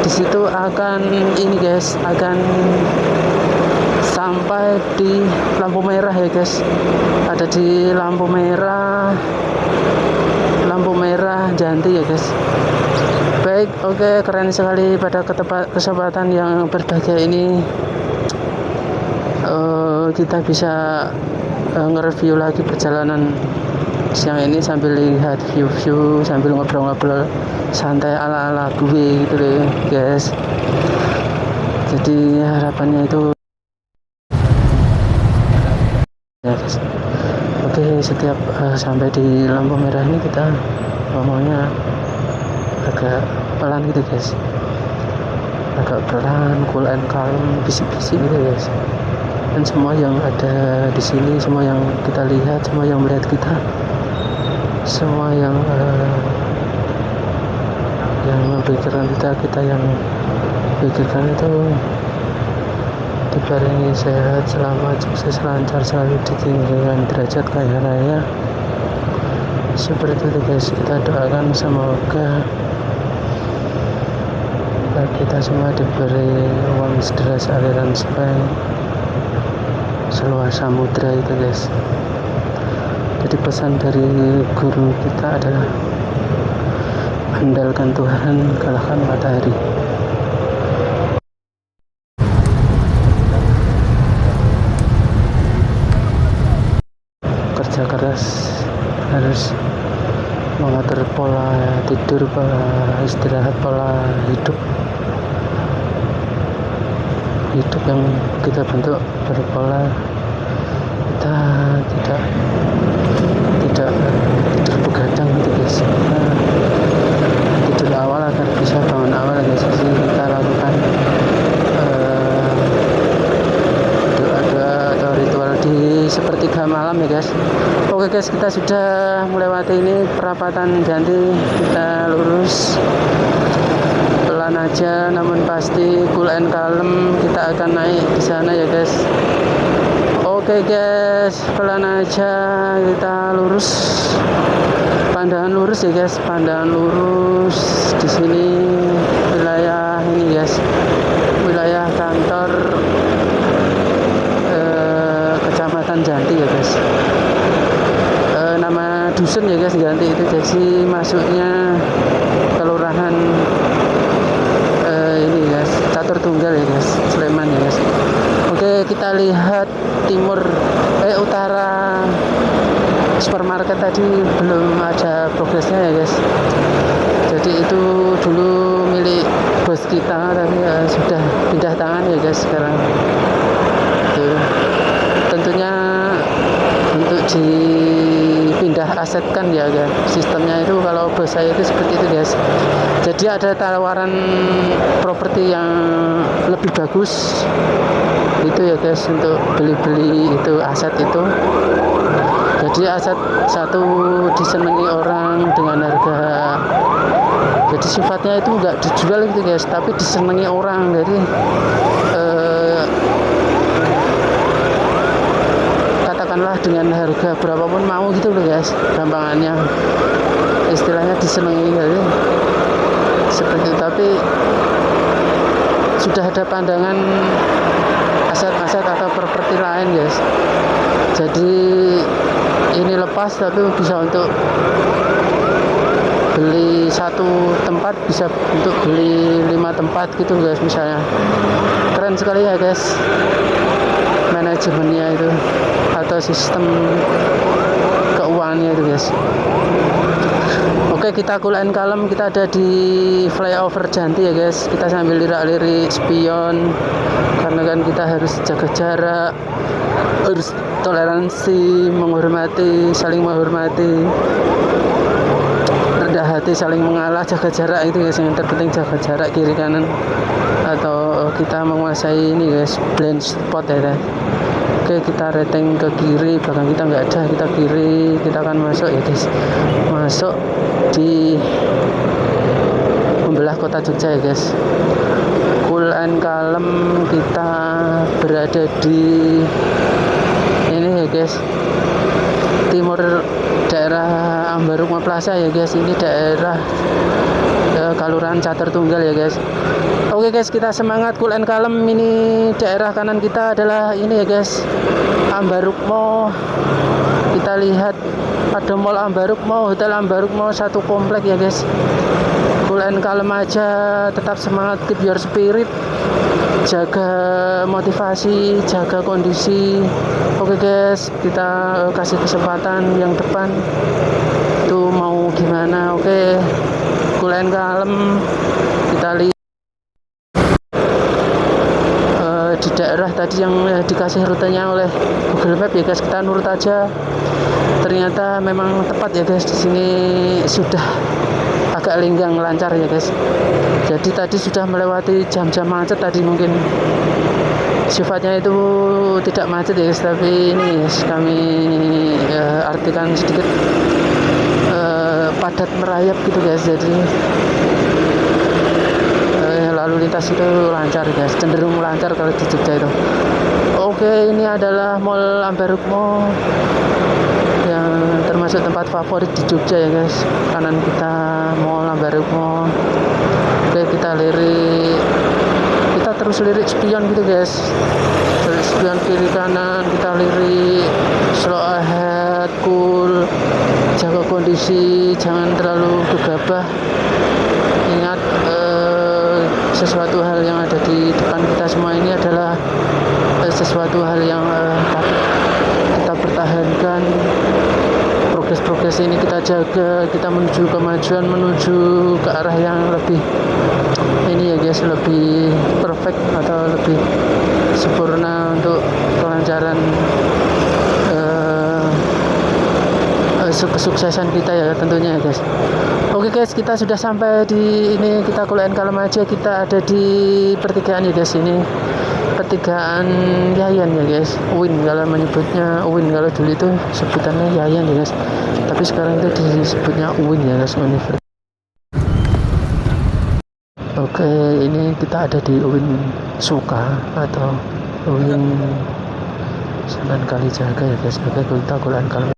di situ akan ini guys, akan sampai di lampu merah ya guys. Ada di lampu merah Janti ya guys. Baik, oke, keren sekali pada kesempatan yang berbahagia ini kita bisa nge-review lagi perjalanan siang ini sambil lihat view-view, sambil ngobrol-ngobrol santai ala-ala gue gitu deh guys. Jadi harapannya itu ya guys. Oke, setiap sampai di lampu merah ini kita ngomongnya agak pelan gitu guys, agak pelan, cool and calm, bisik-bisik gitu guys. Dan semua yang ada di sini, semua yang kita lihat, semua yang melihat kita, semua yang memikirkan kita yang pikirkan itu dibarengi sehat, selamat, sukses, lancar, selalu ditinggikan derajat kaya raya. Seperti itu guys, kita doakan semoga kita semua diberi uang sederas aliran sungai seluas samudra itu guys. Jadi pesan dari guru kita adalah andalkan Tuhan, kalahkan matahari. Kerja keras, harus mengatur pola tidur, pola istirahat, pola hidup yang kita bentuk berpola. Kita tidak tidur begadang gitu guys. Tidur awal agar bisa bangun awal guys. Jadi kita lakukan doa-doa atau ritual di sepertiga malam ya guys. Oke guys, kita sudah melewati ini perapatan Janti, kita lurus pelan aja namun pasti, cool and calm. Kita akan naik di sana ya guys. Oke guys, pelan aja, kita lurus, pandangan lurus ya guys, pandangan lurus. Di sini wilayah ini guys, wilayah kantor Kecamatan Janti ya guys. Nama dusun ya guys Janti itu, jadi masuknya kelurahan ini guys, Catur Tunggal ya guys, Sleman ya guys. Oke, kita lihat utara supermarket tadi belum ada progresnya ya guys. Jadi itu dulu milik bos kita, tapi sudah pindah tangan ya guys sekarang. Tuh. Tentunya untuk dipindah asetkan ya guys. Sistemnya itu kalau bos saya itu seperti itu guys. Jadi ada tawaran properti yang lebih bagus itu ya guys, untuk beli itu aset itu. Jadi aset satu disenangi orang dengan harga, jadi sifatnya itu enggak dijual gitu guys, tapi disenangi orang. Jadi katakanlah dengan harga berapapun mau gitu loh guys, gampangannya istilahnya disenangi. Jadi seperti itu, tapi sudah ada pandangan aset-aset atau properti lain guys. Jadi ini lepas tapi bisa untuk beli satu tempat, bisa untuk beli 5 tempat gitu guys misalnya. Keren sekali ya guys manajemennya itu atau sistem keuangannya itu guys. Oke, kita cool and calm, kita ada di flyover Janti ya guys. Kita sambil lirak-lirik spion karena kan kita harus jaga jarak, harus toleransi, menghormati, saling menghormati, rendah hati, saling mengalah, jaga jarak itu guys. Yang terpenting jaga jarak kiri kanan, atau kita menguasai ini guys, blind spot ya guys. Oke, kita rating ke kiri, belakang kita nggak ada, kita kiri, kita akan masuk ya guys, masuk di membelah kota Jogja ya guys. Cool and calm, kita berada di ini ya guys, timur daerah Ambarukma Plaza ya guys. Ini daerah Kelurahan Catur Tunggal ya guys. Oke guys, kita semangat, cool and calm. Ini daerah kanan kita adalah ini ya guys, Ambarukmo. Kita lihat ada Mall Ambarukmo, Hotel Ambarukmo, satu komplek ya guys. Cool cool and kalem aja, tetap semangat, keep your spirit, jaga motivasi, jaga kondisi. Oke guys, kita kasih kesempatan yang depan tuh mau gimana. Oke, cool and kalem, kita lihat di daerah tadi yang dikasih rutenya oleh Google Map ya guys, kita nurut aja. Ternyata memang tepat ya guys, di sini sudah agak lenggang lancar ya guys. Jadi tadi sudah melewati jam-jam macet tadi, mungkin sifatnya itu tidak macet ya guys, tapi ini guys, kami artikan sedikit padat merayap gitu guys. Jadi lalu lintas itu lancar guys, cenderung lancar kalau di Jogja itu. Oke, ini adalah Mall Ambarukmo yang termasuk tempat favorit di Jogja ya guys. Kanan kita Mall Ambarukmo. Oke, kita terus lirik spion gitu guys, spion kiri kanan, kita lirik, slow ahead, cool, jaga kondisi, jangan terlalu gegabah. Ingat sesuatu hal yang ada di depan kita semua ini adalah sesuatu hal yang kita pertahankan. Progres ini kita jaga, kita menuju kemajuan, menuju ke arah yang lebih ini ya guys, lebih perfect atau lebih sempurna untuk kelancaran kesuksesan kita ya tentunya ya guys. Oke guys, kita sudah sampai di ini, kita kuliah kalem aja, kita ada di pertigaan ya guys. Ini pertigaan Yayan ya guys, UIN kalau menyebutnya, UIN kalau dulu itu sebutannya Yayan ya guys, tapi sekarang itu disebutnya UIN ya guys, Universitas. Oke, ini kita ada di UIN Suka atau UIN Sunan Kalijaga ya guys. Oke, kita kuliah kalem,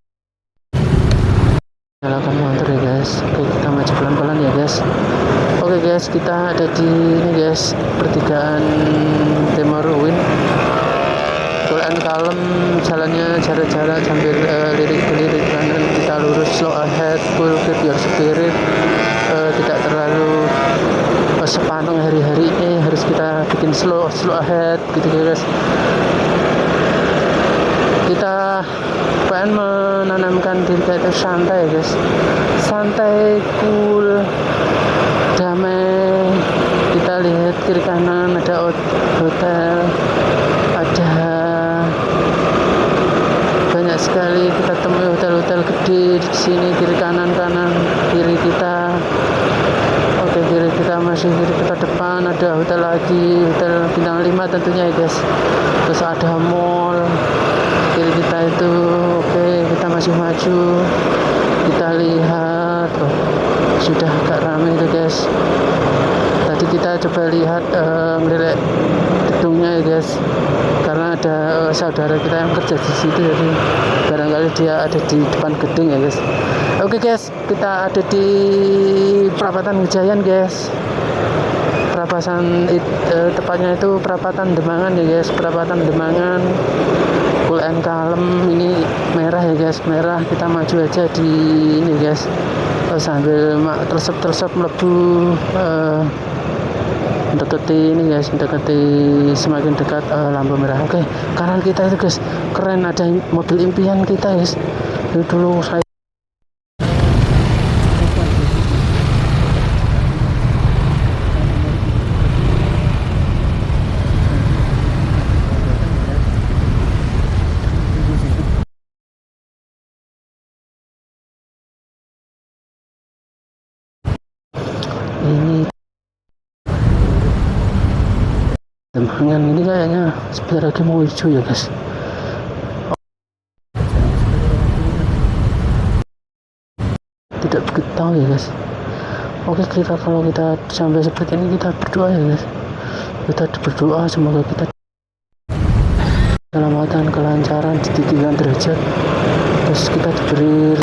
nyalakan motor ya guys. Oke, kita maju pelan-pelan ya guys. Oke guys, kita ada di ini guys, pertigaan Timur UIN. Kuliah kalem, jalannya jarak-jarak sambil lirik-lirik kanan, kita lurus, slow ahead, cool, keep your spirit. Tidak terlalu sepaneng hari-hari ini, harus kita bikin slow ahead gitu guys. Kita pengen menanamkan diri kita itu santai guys, santai, cool, damai. Kita lihat kiri kanan ada hotel, ada banyak sekali kita temui hotel-hotel gede di sini, kiri kanan kiri kita. Oke, kiri kita masih, kiri kita depan ada hotel lagi, hotel bintang 5 tentunya ya guys. Terus ada mall kiri kita itu. Oke, kita masih maju, kita lihat, sudah agak ramai itu guys. Tadi kita coba lihat melihat gedungnya ya guys, karena ada saudara kita yang kerja di situ, jadi barangkali dia ada di depan gedung ya guys. Oke guys, kita ada di perapatan Wijayan guys. Tepatnya itu perapatan Demangan ya guys, perapatan Demangan. Cool and kalem, ini merah ya guys, merah. Kita maju aja di ini guys, sambil tersep melebu, mendekati ini guys, mendekati semakin dekat lampu merah. Oke, kanan kita itu guys, keren, ada mobil impian kita guys. Itu dulu saya ini Demangan ini kayaknya sebentar lagi mau hijau ya guys. Tidak begitu tahu ya guys. Oke, kalau kita sampai seperti ini, kita berdoa ya guys. Kita berdoa semoga kita keselamatan, kelancaran, ditinggikan derajat, terus kita diberi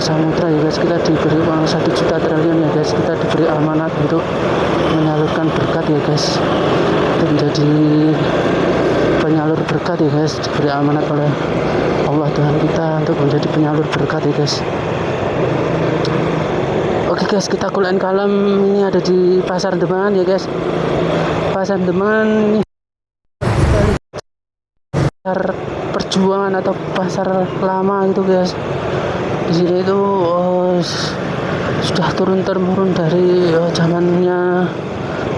samudra ya guys, kita diberi uang 1 juta triliun ya guys, kita diberi amanat untuk menyalurkan berkat ya guys, untuk menjadi penyalur berkat berkat ya guys, diberi amanat oleh Allah Tuhan kita untuk menjadi penyalur berkat ya guys. Oke guys, kita kuliah kalam ini ada di Pasar Demangan ya guys. Pasar Demangan ini pasar perjuangan atau pasar lama gitu guys. Di sini itu sudah turun temurun dari zamannya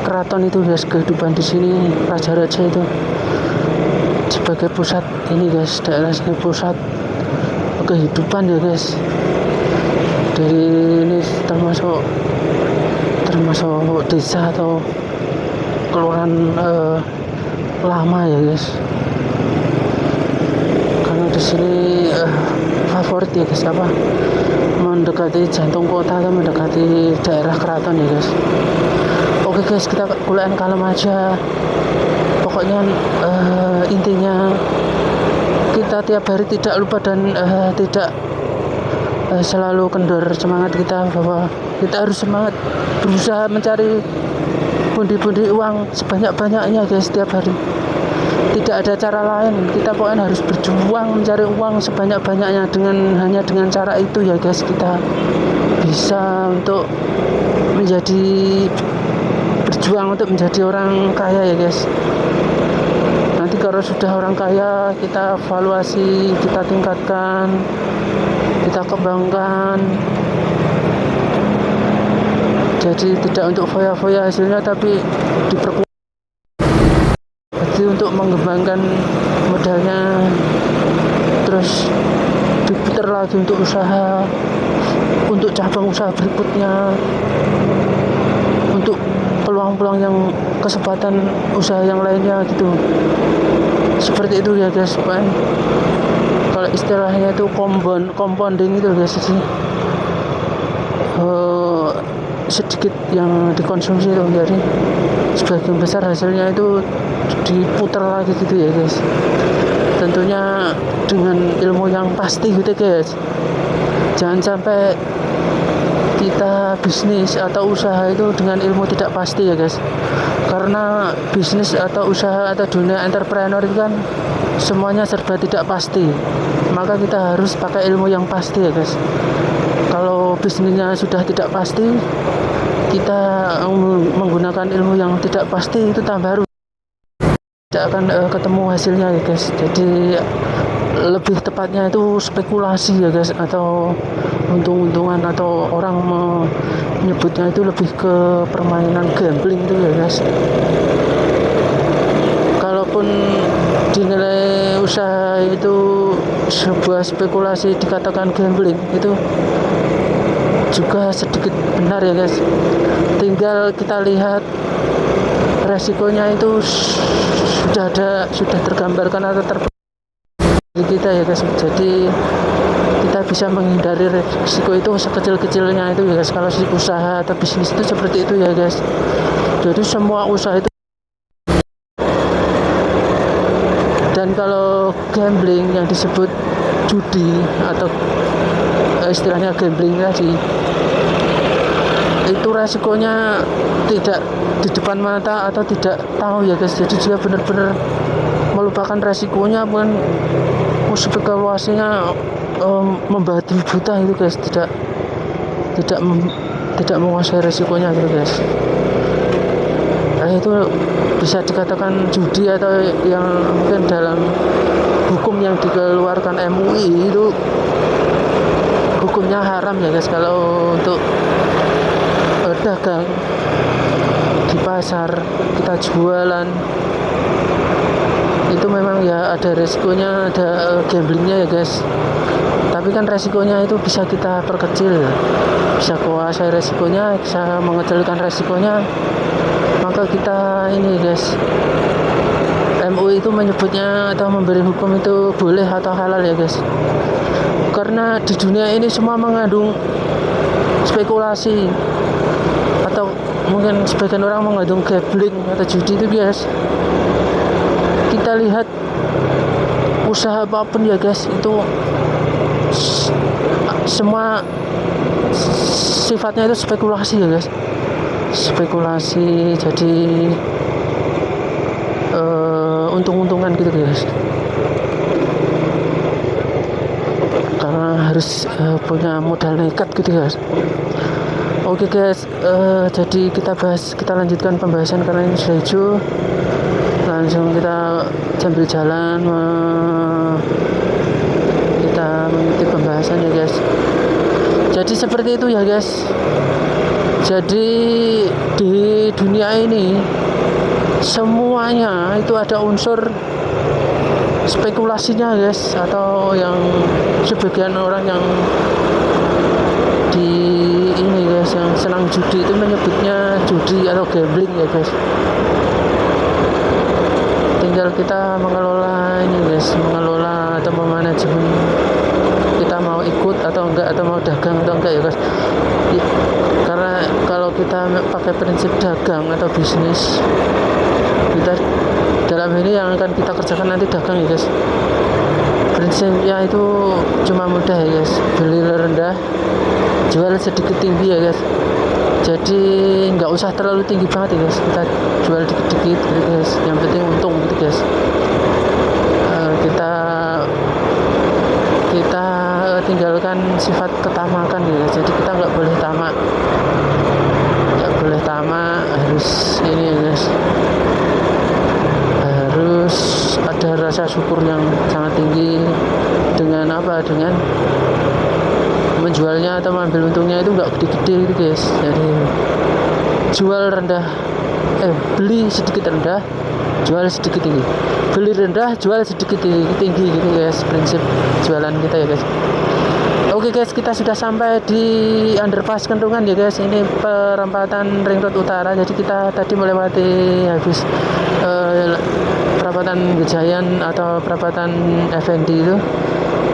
keraton itu guys. Kehidupan di sini raja-raja itu sebagai pusat ini guys, daerah sini pusat kehidupan ya guys. Dari ini termasuk desa atau kelurahan lama ya guys. Karena di sini favorit ya guys, apa, mendekati jantung kota atau mendekati daerah keraton ya guys. Oke guys, kita kuliah kalem aja. Pokoknya intinya kita tiap hari tidak lupa dan tidak selalu kendor semangat kita, bahwa kita harus semangat berusaha mencari pundi-pundi uang sebanyak-banyaknya guys setiap hari. Tidak ada cara lain, kita pokoknya harus berjuang mencari uang sebanyak-banyaknya. Hanya dengan cara itu ya guys, kita bisa untuk berjuang untuk menjadi orang kaya ya guys. Nanti kalau sudah orang kaya, kita evaluasi, kita tingkatkan, kita kembangkan. Jadi tidak untuk foya-foya hasilnya, tapi diperkuat. Jadi untuk mengembangkan modalnya, terus diputar lagi untuk usaha, untuk cabang usaha berikutnya, untuk peluang-peluang yang kesempatan usaha yang lainnya gitu. Seperti itu ya guys. Kalau istilahnya itu compounding itu guys sih. Sedikit yang dikonsumsi itu, jadi sebagian besar hasilnya itu diputar lagi gitu ya guys. Tentunya dengan ilmu yang pasti gitu guys. Jangan sampai kita bisnis atau usaha itu dengan ilmu tidak pasti ya guys. Karena bisnis atau usaha atau dunia entrepreneur itu kan semuanya serba tidak pasti. Maka kita harus pakai ilmu yang pasti ya guys. Kalau bisnisnya sudah tidak pasti, kita menggunakan ilmu yang tidak pasti, itu tambah harus tidak akan ketemu hasilnya ya guys. Jadi lebih tepatnya itu spekulasi ya guys, atau untung-untungan, atau orang menyebutnya itu lebih ke permainan gambling itu ya guys. Kalaupun dinilai usaha itu sebuah spekulasi dikatakan gambling, itu juga sedikit benar ya guys. Tinggal kita lihat resikonya itu sudah tergambarkan atau kita ya guys. Jadi kita bisa menghindari risiko itu sekecil-kecilnya itu ya guys. Kalau usaha atau bisnis itu seperti itu ya guys. Jadi semua usaha itu. Dan kalau gambling yang disebut judi atau istilahnya gambling tadi, itu resikonya tidak di depan mata atau tidak tahu ya guys. Jadi dia benar-benar melupakan resikonya, pun spekulasinya membabi buta itu guys. Tidak menguasai resikonya gitu guys. Itu bisa dikatakan judi, atau yang mungkin dalam hukum yang dikeluarkan MUI itu hukumnya haram ya guys. Kalau untuk dagang di pasar, kita jualan, itu memang ya ada resikonya, ada gamblingnya ya guys. Tapi kan resikonya itu bisa kita perkecil, bisa kuasai resikonya, bisa mengecilkan resikonya. Maka kita ini guys, MUI itu menyebutnya atau memberi hukum itu boleh atau halal ya guys. Karena di dunia ini semua mengandung spekulasi, atau mungkin sebagian orang mengandung gambling atau judi itu guys. Kita lihat usaha apapun ya guys, itu semua sifatnya itu spekulasi ya guys. Spekulasi. Jadi untung-untungan gitu guys, karena harus punya modal nekat gitu guys. Oke guys, jadi kita lanjutkan pembahasan karena ini sudah hijau. Langsung kita sambil jalan kita mengikuti pembahasan ya guys. Jadi seperti itu ya guys. Jadi di dunia ini semuanya itu ada unsur spekulasinya guys, atau yang sebagian orang yang di ini guys yang senang judi itu menyebutnya judi atau gambling ya guys. Tinggal kita mengelola ini guys, mengelola atau memanajemen kita mau ikut atau enggak, atau mau dagang atau enggak ya guys. Karena kalau kita pakai prinsip dagang atau bisnis, kita dalam ini yang akan kita kerjakan nanti dagang ya guys, prinsipnya itu cuma mudah ya guys, beli rendah jual sedikit tinggi ya guys. Jadi nggak usah terlalu tinggi banget ya guys, kita jual dikit-dikit gitu guys, yang penting untung gitu guys. Kita tinggalkan sifat ketamakan ya guys. Jadi kita nggak boleh tamak, harus ini ya guys, harus ada rasa syukur yang sangat tinggi. Dengan apa? Dengan menjualnya atau mengambil untungnya itu nggak gede-gede gitu guys. Jadi jual rendah, beli sedikit rendah, jual sedikit tinggi, beli rendah, jual sedikit tinggi gitu guys, prinsip jualan kita ya guys. Oke guys, kita sudah sampai di underpass Kentungan ya guys. Ini perempatan Ring Road Utara. Jadi kita tadi melewati habis perempatan Gejayan atau perempatan FND itu,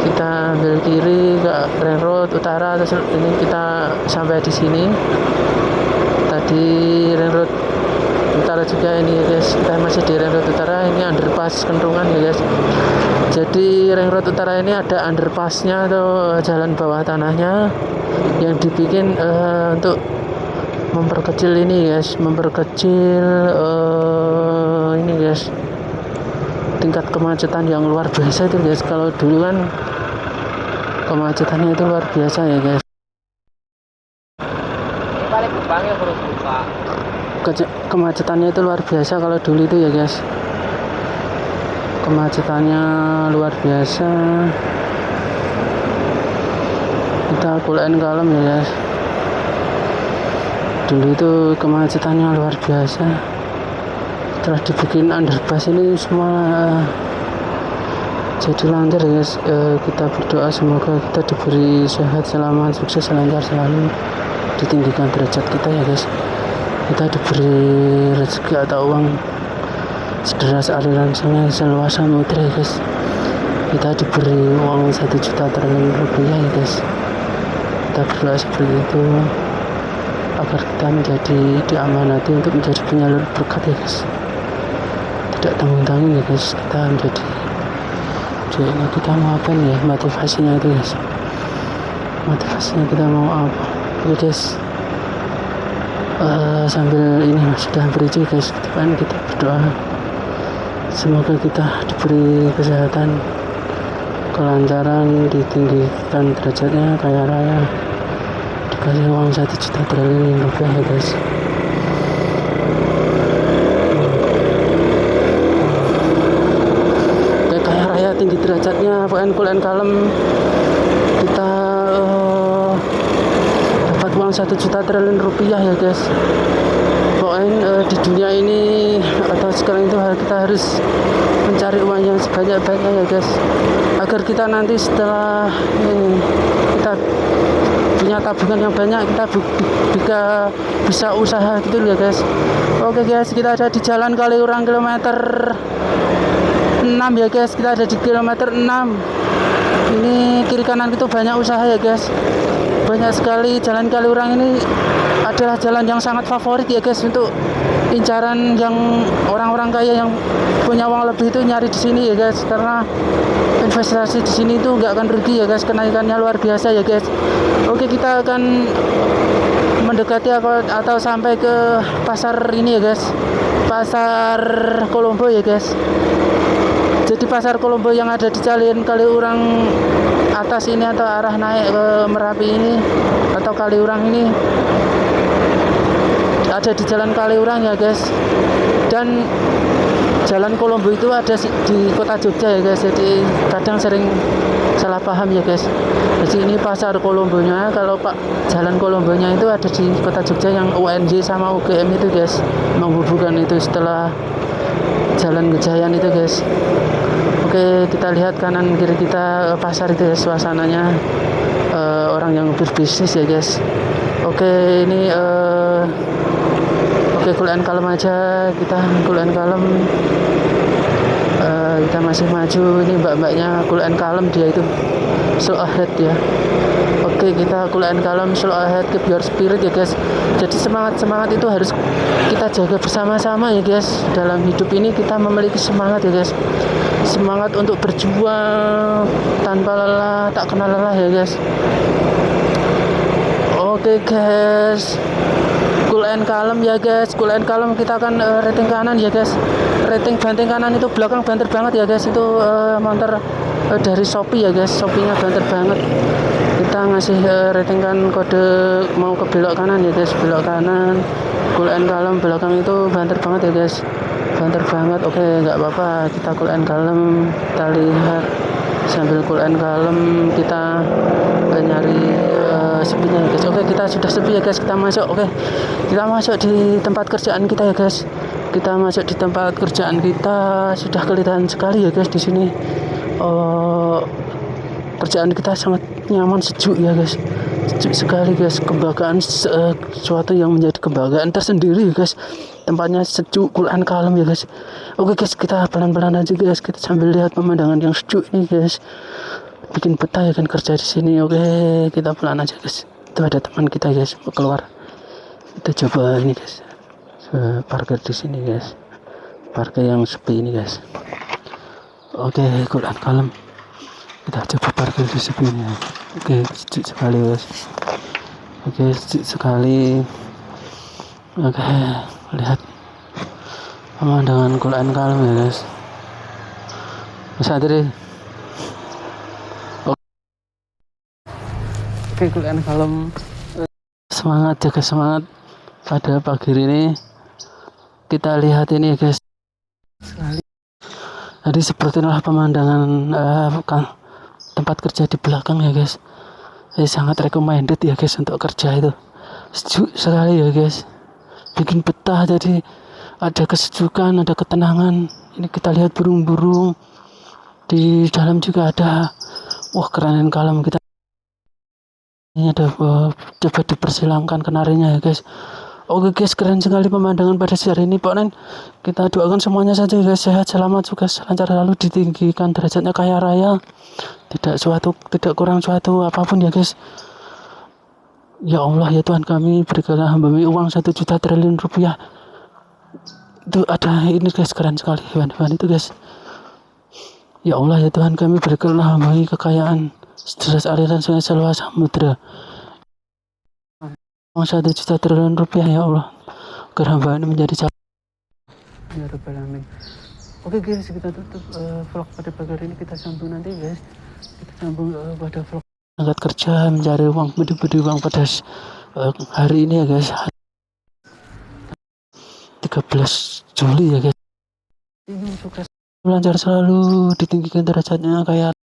kita ambil kiri ke Ring Road Utara, terus ini kita sampai di sini. Tadi Ring Road Utara juga ini ya guys, kita masih di Ring Road Utara. Ini underpass Kentungan ya guys. Jadi Ring Road Utara ini ada underpassnya atau jalan bawah tanahnya yang dibikin untuk memperkecil ini guys, ini guys, tingkat kemacetan yang luar biasa itu guys. Kalau dulu kan kemacetannya itu luar biasa ya guys. Kemacetannya itu luar biasa kalau dulu itu ya guys. Kemacetannya luar biasa. Kita kuliahin kalem ya guys. Dulu itu kemacetannya luar biasa. Setelah dibikin underpass ini semua jadi lancar ya guys. Kita berdoa semoga kita diberi sehat, selamat, sukses, lancar selalu, ditinggikan derajat kita ya guys. Kita diberi rezeki atau uang sederas aliran sungai seluas samudra ya guys. Kita diberi uang 1 juta triliun rupiah ya guys. Kita berdoa seperti itu agar kita menjadi diamanati untuk menjadi penyalur berkat ya guys. Tidak tanggung-tanggung ya guys, kita menjadi ini kita mau apa nih ya, motivasinya itu guys, motivasinya kita mau apa ya guys. Sambil ini sudah berhijau guys, kita berdoa semoga kita diberi kesehatan, kelancaran, ditinggikan derajatnya, kaya raya, dikasih uang 1 juta triliun rupiah ya guys. Kaya raya, tinggi derajatnya, pokoknya kuliah kalem, kita dapat uang 1 juta triliun rupiah ya guys. Pokoknya di dunia ini atau sekarang itu kita harus mencari uang yang sebanyak-banyaknya ya guys, agar kita nanti setelah kita punya tabungan yang banyak, kita bisa usaha gitu ya guys. Oke guys, kita ada di Jalan Kaliurang kilometer 6 ya guys. Kita ada di kilometer 6. Ini kiri kanan itu banyak usaha ya guys, banyak sekali. Jalan Kaliurang ini adalah jalan yang sangat favorit ya guys untuk incaran yang orang-orang kaya yang punya uang lebih itu nyari di sini ya guys, karena investasi di sini itu nggak akan rugi ya guys, kenaikannya luar biasa ya guys. Oke, kita akan mendekati atau sampai ke pasar ini ya guys, pasar Kolombo ya guys. Jadi pasar Kolombo yang ada di Calian Kaliurang atas ini atau arah naik ke Merapi ini atau Kaliurang ini ada di Jalan Kaliurang ya guys. Dan Jalan Kolombo itu ada di kota Jogja ya guys. Jadi kadang sering salah paham ya guys. Jadi ini pasar Kolombonya, kalau Pak Jalan Kolombonya itu ada di kota Jogja yang UNJ sama UGM itu guys, menghubungkan itu setelah Jalan Gejayan itu guys. Oke, kita lihat kanan kiri kita pasar itu ya, suasananya orang yang berbisnis ya guys. Oke, ini oke, cool and kalem aja, kita cool and kalem. Kita masih maju, ini mbak-mbaknya cool and kalem, dia itu slow ahead ya. Oke, kita cool and kalem, slow ahead, keep your spirit ya guys. Jadi semangat itu harus kita jaga bersama-sama ya guys. Dalam hidup ini kita memiliki semangat ya guys. Semangat untuk berjuang tanpa lelah, tak kenal lelah ya guys. Oke guys, cool and kalem ya guys, cool and kalem. Kita akan rating kanan ya guys. Rating banting kanan itu belakang banter banget ya guys. Itu motor dari Shopee ya guys. Shopee-nya banter banget. Kita ngasih rating kan kode mau ke belok kanan ya guys, belok kanan. Cool and kalem, belakang itu banter banget ya guys. Banter banget. Oke, nggak apa-apa, kita cool and kalem. Kita lihat sambil cool and kalem, kita nyari sepinya ya guys. Oke, kita sudah sepi ya guys, kita masuk. Oke, kita masuk di tempat kerjaan kita ya guys. Kita masuk di tempat kerjaan kita, sudah kelihatan sekali ya guys di sini. Kerjaan kita sangat nyaman, sejuk ya guys, sejuk sekali guys. Kebanggaan, suatu yang menjadi kebanggaan tersendiri ya guys. Tempatnya sejuk, cool and kalem ya guys. Oke guys, kita pelan-pelan aja guys, kita sambil lihat pemandangan yang sejuk ini guys. Bikin betah ya kan kerja di sini. Oke, kita pelan aja guys. Itu ada teman kita guys mau keluar. Kita coba ini guys, parkir di sini guys, parkir yang sepi ini guys. Oke, cool and kalem, kita coba parkir di sepi ini. Oke, sejuk sekali guys. Oke, sejuk sekali. Oke, lihat pemandangan cool and kalem ya guys. Bisa tadi. Oke, cool and kalem. Semangat, jaga semangat pada pagi ini. Kita lihat ini guys. Jadi seperti inilah pemandangan tempat kerja di belakang ya guys. Jadi sangat recommended ya guys untuk kerja itu. Sejuk sekali ya guys. Bikin betah, jadi ada kesejukan, ada ketenangan. Ini kita lihat burung-burung. Di dalam juga ada. Wah, keren and kalem kita. Ini ada coba dipersilangkan kenarinya ya guys. Oke guys, keren sekali pemandangan pada siang ini Pak Nen. Kita doakan semuanya saja guys, sehat, selamat, sukses, lancar, lalu ditinggikan derajatnya kaya raya. Tidak kurang suatu apapun ya guys. Ya Allah ya Tuhan kami, berikanlah hamba-Mu uang 1 juta triliun rupiah. Itu ada ini guys, keren sekali hewan-hewan itu guys. Ya Allah ya Tuhan kami, berikanlah hamba-Mu kekayaan sederas aliran sungai seluas samudra. Uang 1 juta triliun rupiah ya Allah, agar hamba ini menjadi calon. Ya Rabbal Alamin. Oke guys, kita tutup vlog pada pagi hari ini. Kita sambung nanti guys. Kita sambung pada vlog angkat kerja mencari uang, budi uang pada hari ini ya guys. 13 Juli ya guys. Ini sukses, lancar selalu, ditinggikan derajatnya kayak